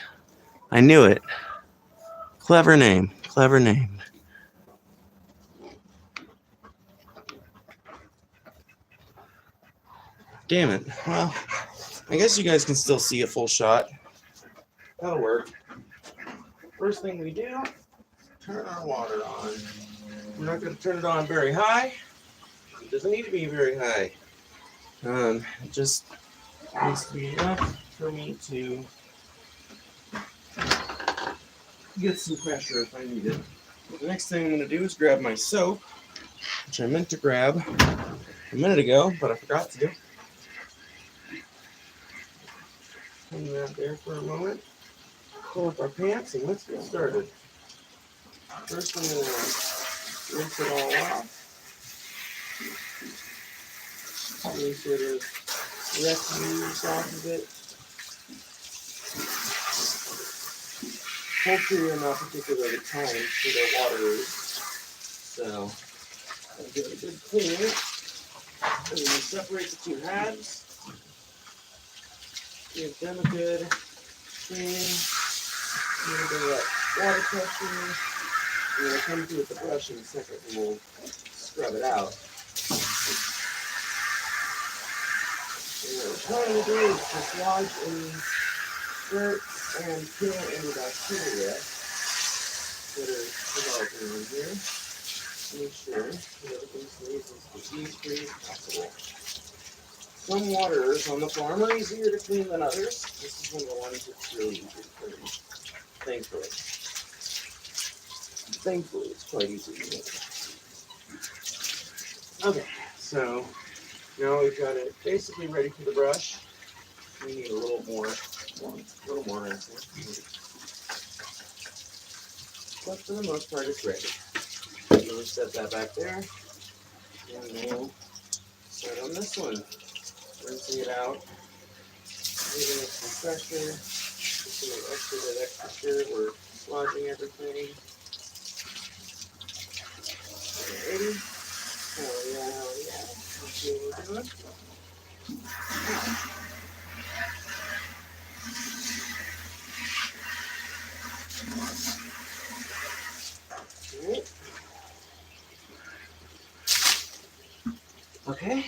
I knew it. Clever name. Clever name. Damn it. Well, I guess you guys can still see a full shot. That'll work. First thing we do, turn our water on. We're not going to turn it on very high. It doesn't need to be very high. It just needs to be enough for me to get some pressure if I need it. The next thing I'm going to do is grab my soap, which I meant to grab a minute ago, but I forgot to. Hang that there for a moment. Pull up our pants and let's get started. First, I'm going to rinse it all off. Any sort of refuse off of it. Poultry are not particularly kind to their waters, so I'll give it a good clean. And then separate the two halves. Give them a good clean. A little bit of that water pressure. And we'll come to it with the brush in a second and we'll scrub it out. And what we're trying to do is dislodge any dirt and kill any bacteria that are developing in here. Make sure that everything stays as disease-free as possible. Some waters on the farm are easier to clean than others. This is one of the ones that's really easy to clean. Thankfully. Thankfully, it's quite easy to clean. Okay, so now we've got it basically ready for the brush. We need a little more rinsing. But for the most part, it's ready. So we'll set that back there. And we'll set on this one. Rinsing it out. Giving it some pressure. Just to make extra sure we're dislodging everything. Alrighty. Oh yeah. Let's see what we're doing. Alright. Okay.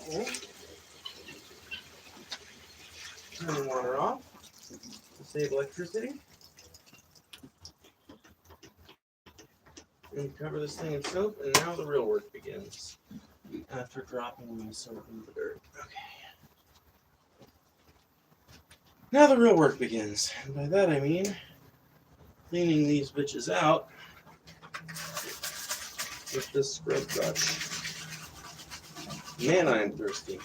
Okay. Turn the water off to save electricity. And cover this thing in soap, and now the real work begins. After dropping my soap in the dirt. Okay. Now the real work begins. And by that I mean cleaning these bitches out with this scrub brush. Man, I am thirsty.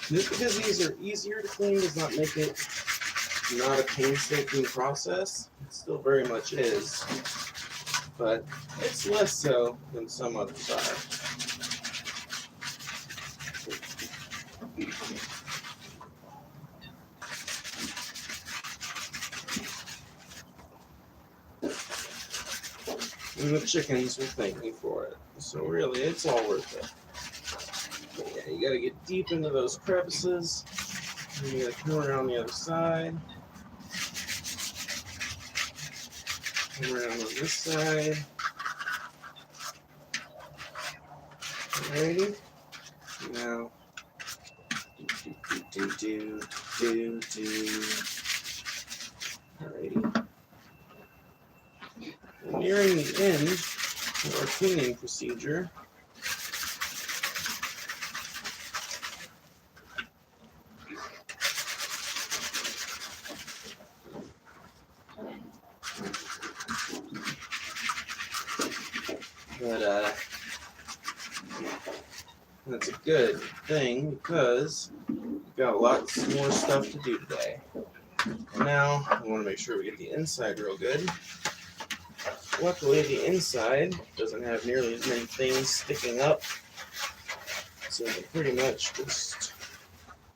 Just because these are easier to clean does not make it not a painstaking process. It still very much is, but it's less so than some others are. And the chickens will thank me for it. So really, it's all worth it. But yeah, you gotta get deep into those crevices. And you gotta come around the other side. Come around on this side. Alrighty. Now, do. Alrighty. We're nearing the end of our cleaning procedure. But that's a good thing because we've got lots more stuff to do today. And now we want to make sure we get the inside real good. Luckily, the inside doesn't have nearly as many things sticking up, so we can pretty much just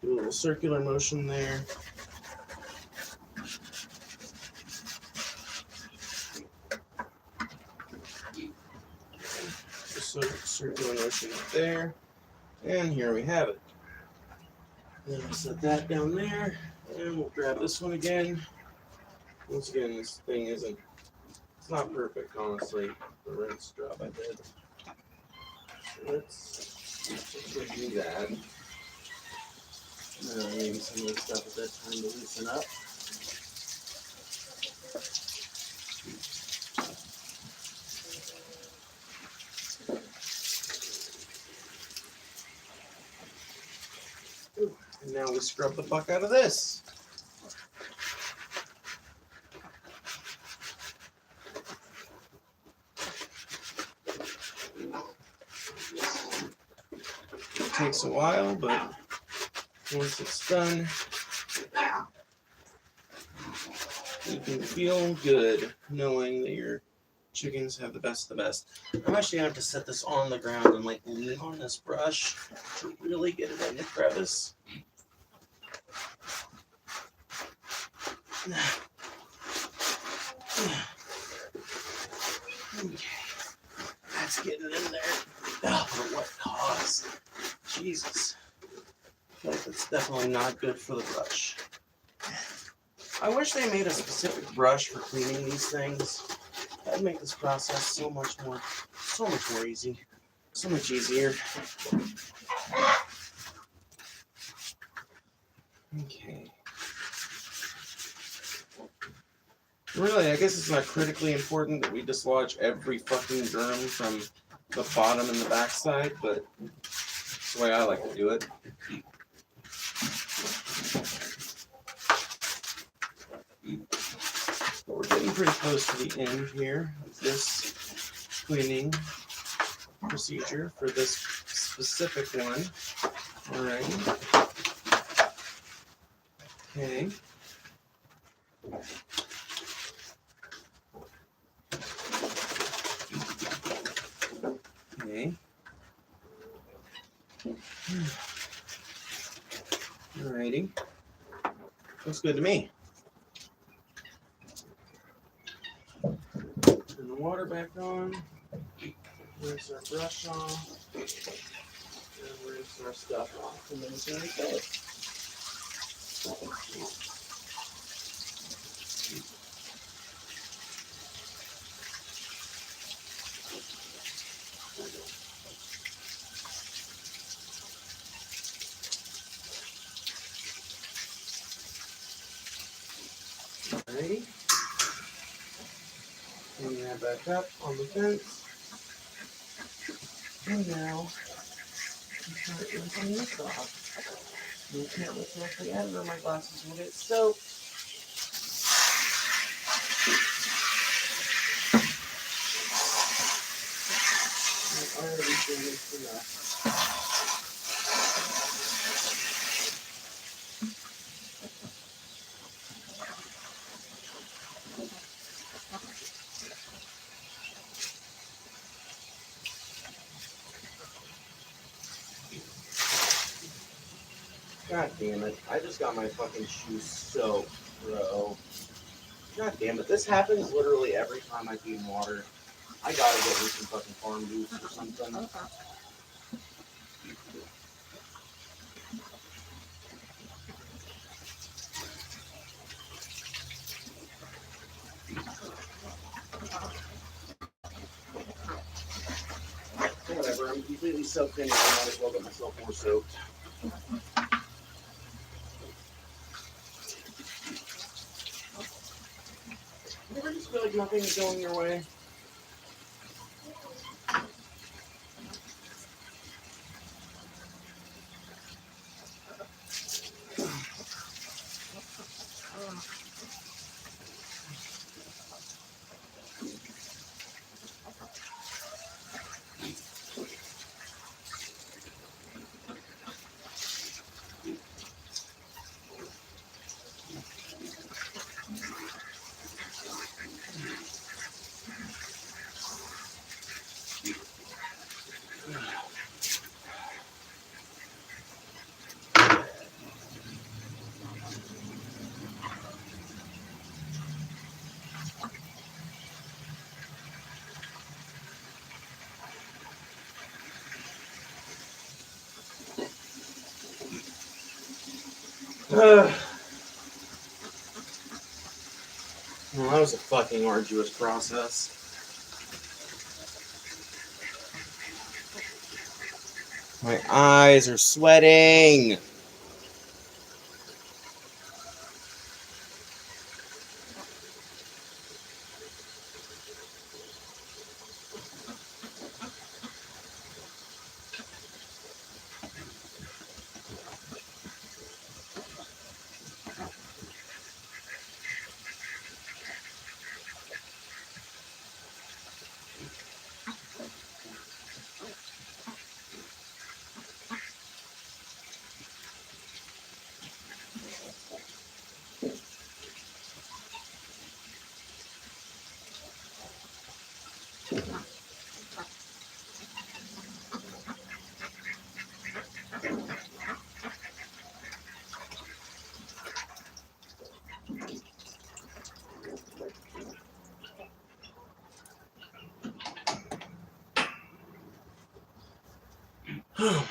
do a little circular motion there. Circular motion there, and here we have it. Then we'll set that down there, and we'll grab this one again. Once again, this thing it's not perfect, honestly, the rinse job I did. So let's do that. Maybe some of the stuff at that time to loosen up. Ooh, and now we scrub the fuck out of this. It takes a while, but once it's done, you can feel good knowing that your chickens have the best of the best. I'm actually going to have to set this on the ground and like lean on this brush to really get it in the crevice. Okay, that's getting in there. Oh, for what cause? Jesus. I feel like that's definitely not good for the brush. I wish they made a specific brush for cleaning these things. That'd make this process so much more easy. So much easier. Okay. Really, I guess it's not critically important that we dislodge every fucking germ from the bottom and the backside, but that's the way I like to do it. But we're getting pretty close to the end here of this cleaning procedure for this specific one. Alright. Okay. Okay. Alrighty. Looks good to me. Turn the water back on. Rinse our brush off. And rinse our stuff off. And then it's going to go. Alrighty. Clean that back up on the fence. And now, we start rinsing this off. You can't look directly at it or my glasses will get soaked. I've already finished enough. God damn it. I just got my fucking shoes soaked, bro. God damn it. This happens literally every time I feed water. I gotta get me some fucking farm boots or something. Whatever, I'm completely soaked anyway. I might as well get myself more soaked. You ever just feel like nothing is going your way? Well, that was a fucking arduous process. My eyes are sweating. Oh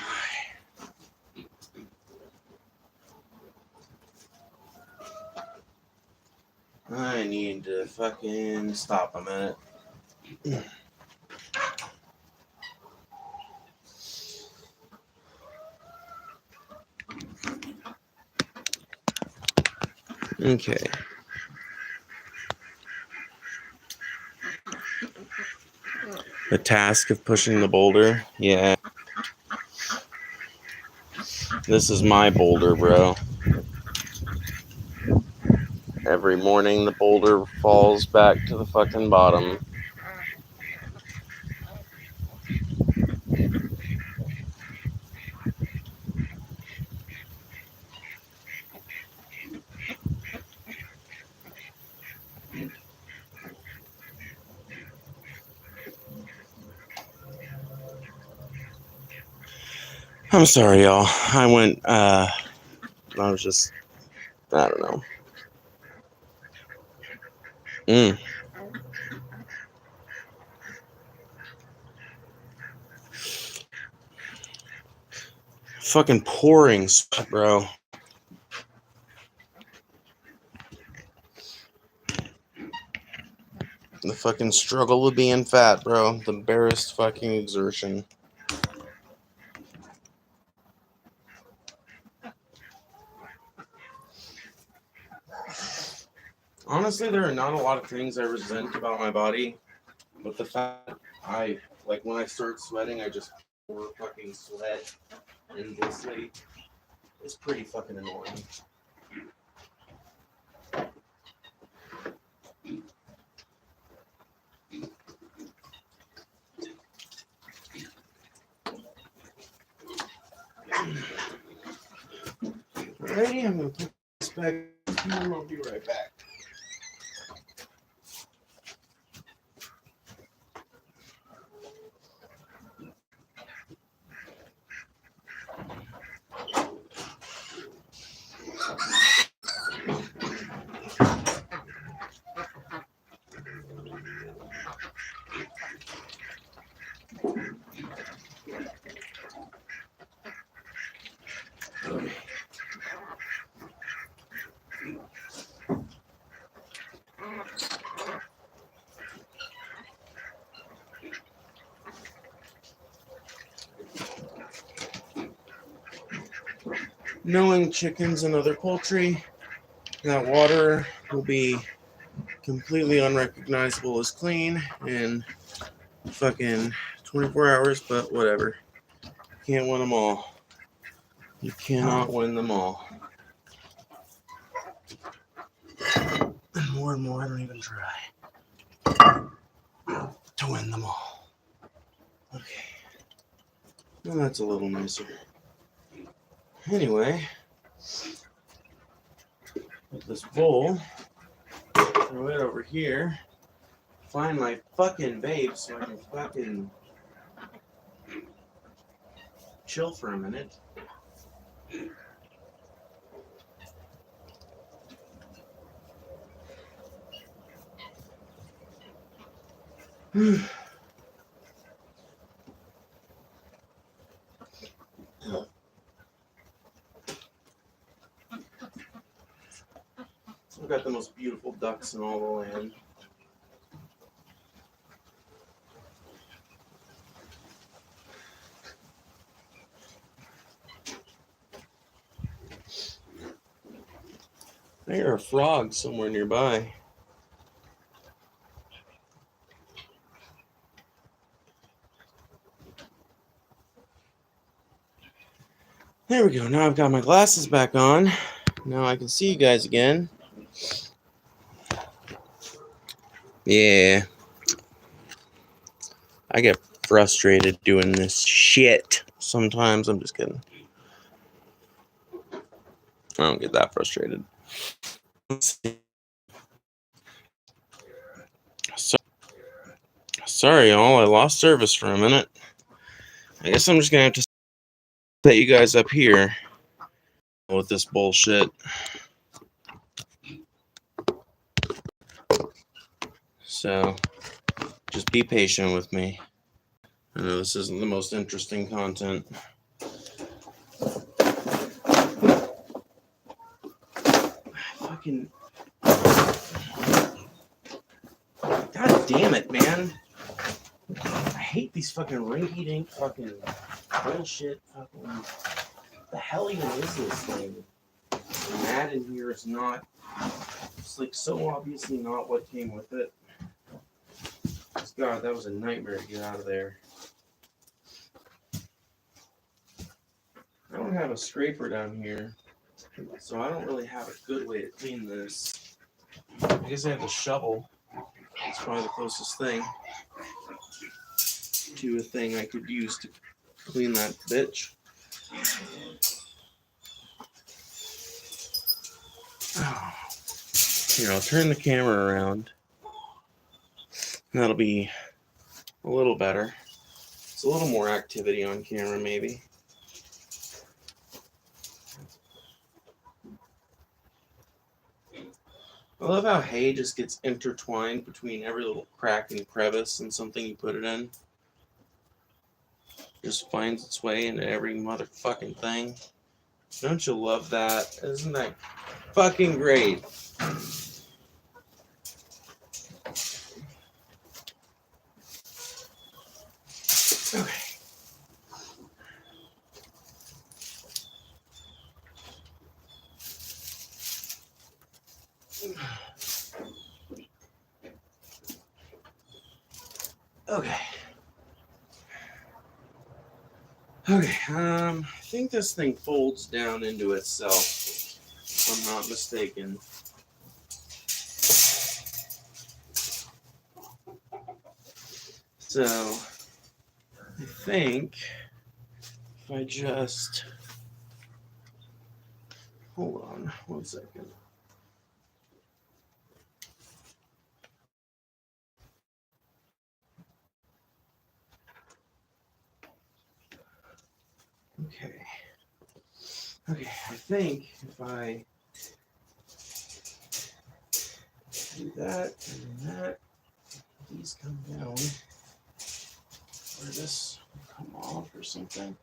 my. I need to fucking stop a minute. Okay. The task of pushing the boulder. Yeah. This is my boulder, bro. Every morning the boulder falls back to the fucking bottom. I'm sorry, y'all. I don't know. Fucking pouring sweat, bro. The fucking struggle of being fat, bro. The barest fucking exertion. Honestly, there are not a lot of things I resent about my body, but the fact when I start sweating, I just pour fucking sweat endlessly. It's pretty fucking annoying. Alrighty, I'm gonna put this back and I'll be right back. Knowing chickens and other poultry, that water will be completely unrecognizable as clean in fucking 24 hours, but whatever. Can't win them all. You cannot win them all. And more, I don't even try to win them all. Okay. Well, that's a little nicer. Anyway, with this bowl, throw it over here. Find my fucking babe so I can fucking chill for a minute. got the most beautiful ducks in all the land. I hear a frog somewhere nearby. There we go. Now I've got my glasses back on. Now I can see you guys again. Yeah. I get frustrated doing this shit sometimes. I'm just kidding. I don't get that frustrated. Sorry, y'all. I lost service for a minute. I guess I'm just going to have to set you guys up here with this bullshit. So, just be patient with me. I know this isn't the most interesting content. Fucking... God damn it, man. I hate these fucking rinky-dink fucking bullshit fucking... What the hell even is this thing? The mat in here is not... It's like so obviously not what came with it. God, that was a nightmare to get out of there. I don't have a scraper down here, so I don't really have a good way to clean this. I guess I have a shovel. It's probably the closest thing to a thing I could use to clean that bitch. Here, I'll turn the camera around. That'll be a little better. It's a little more activity on camera, maybe. I love how hay just gets intertwined between every little crack and crevice and something you put it in. Just finds its way into every motherfucking thing. Don't you love that? Isn't that fucking great? Okay. Okay. Okay, I think this thing folds down into itself, if I'm not mistaken. So, I think if I just... Hold on 1 second. Okay. Okay, I think if I do that and that, these come down, or this will come off or something.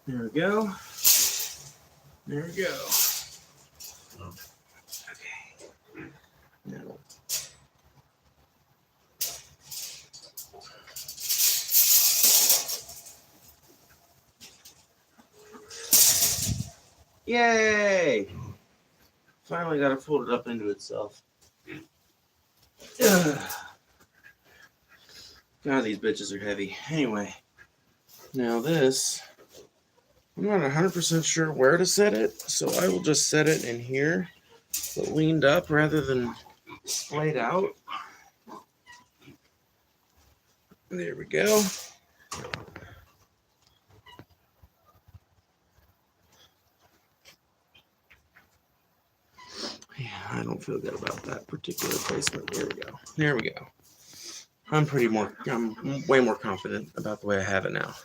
There we go. There we go. Okay. Now. Yay! Finally got it folded up into itself. Ugh. God, these bitches are heavy. Anyway, now this, I'm not 100% sure where to set it, so I will just set it in here, but leaned up rather than splayed out. There we go. Yeah, I don't feel good about that particular placement. There we go. There we go. I'm way more confident about the way I have it now.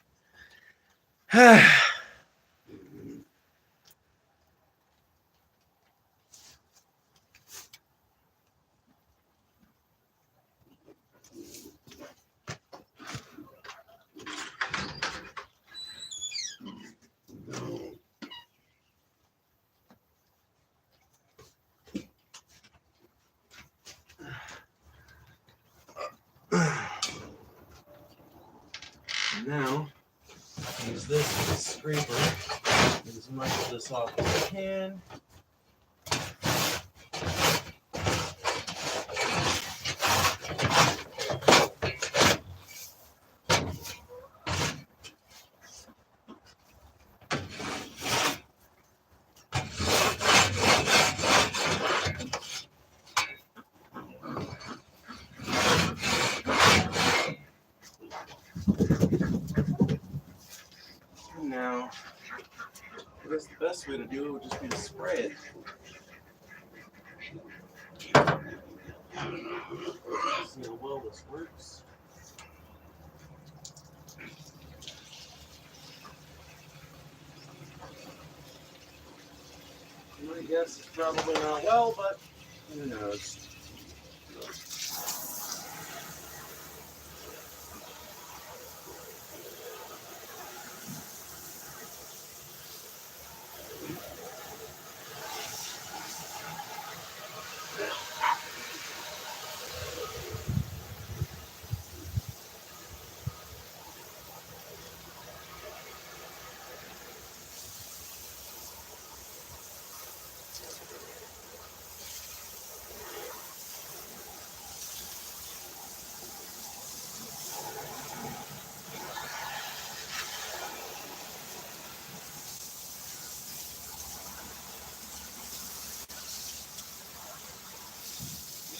use this scraper, get as much of this off as I can. And now, I guess the best way to do it would just be to spray it. See how well this works. My guess is probably not well, but who knows.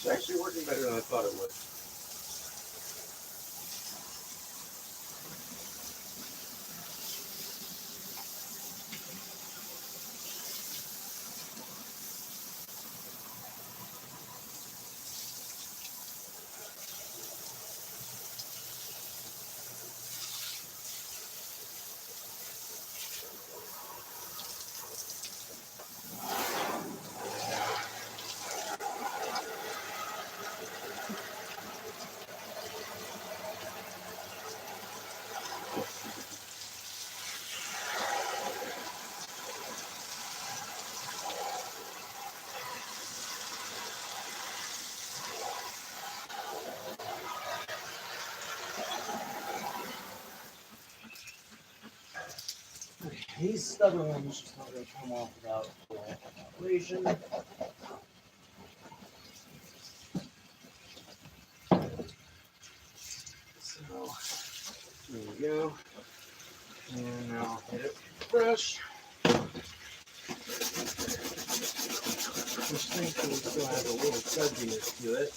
It's actually working better than I thought it would. These stubborn ones just not going to come off without operation. So, there we go. And now I'll hit it with the brush. Which thankfully still has a little suddiness to it.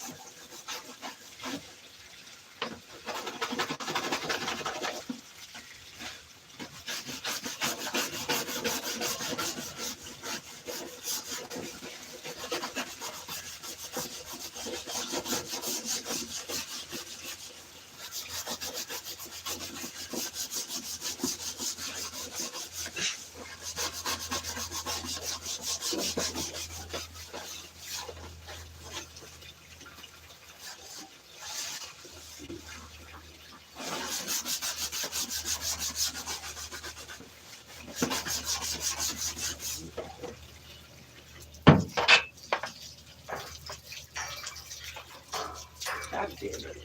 God damn it.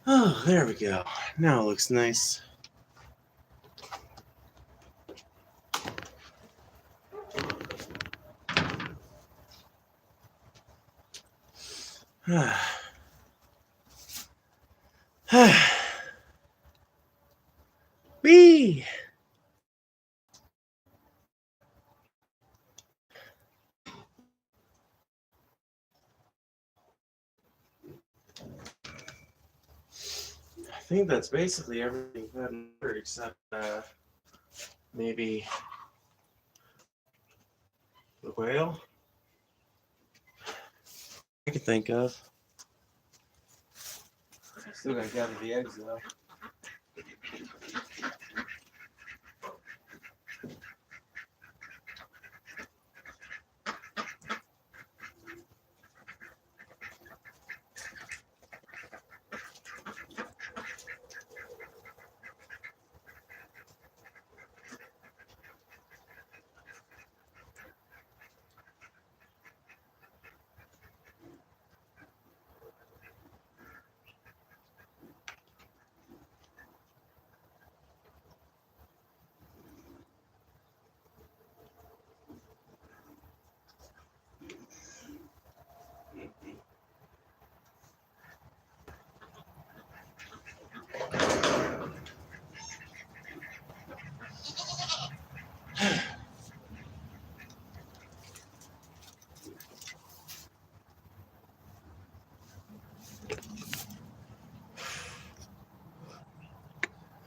Oh, there we go. Now it looks nice. Whee! I think that's basically everything I've ordered except maybe the whale. I can think of. Still gotta gather the eggs though.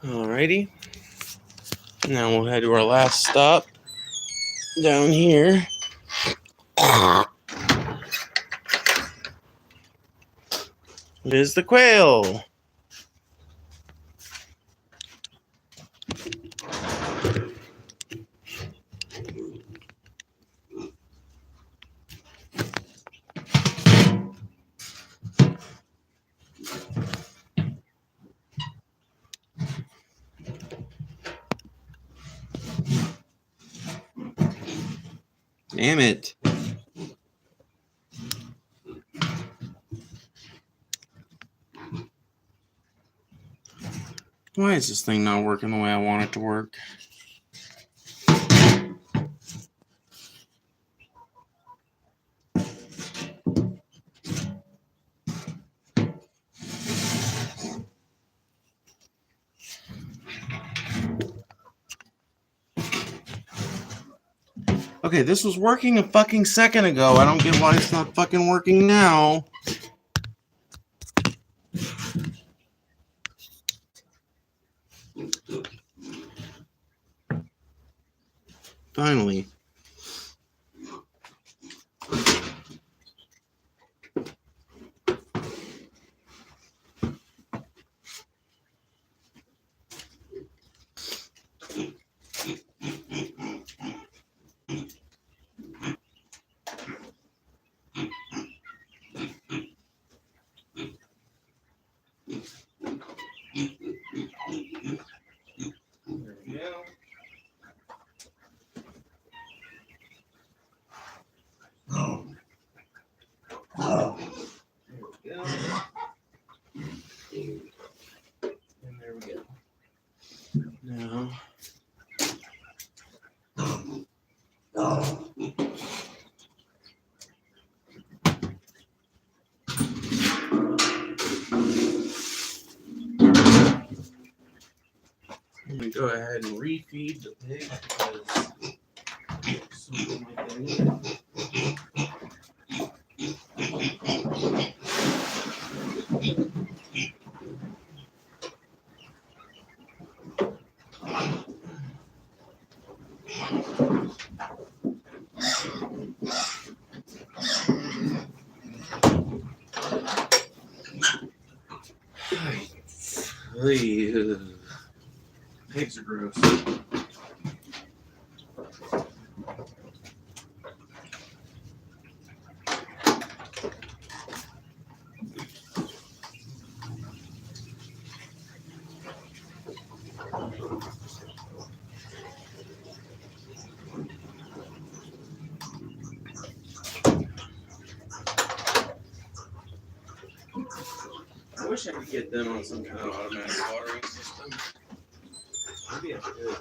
Alrighty. Now we'll head to our last stop down here. It is the quail. Damn it. Why is this thing not working the way I want it to work? Okay, this was working a fucking second ago. I don't get why it's not fucking working now. Finally. There we go. And there we go. Now. I'm going to go ahead and refeed the pig because something like I need it. Pigs are gross. I wish I could get them on some kind of automatic watering system. Maybe I could.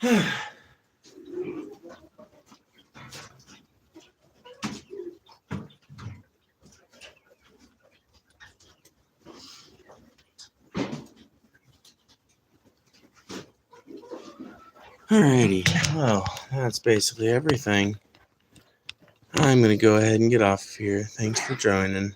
Alrighty, well, that's basically everything. I'm going to go ahead and get off of here. Thanks for joining.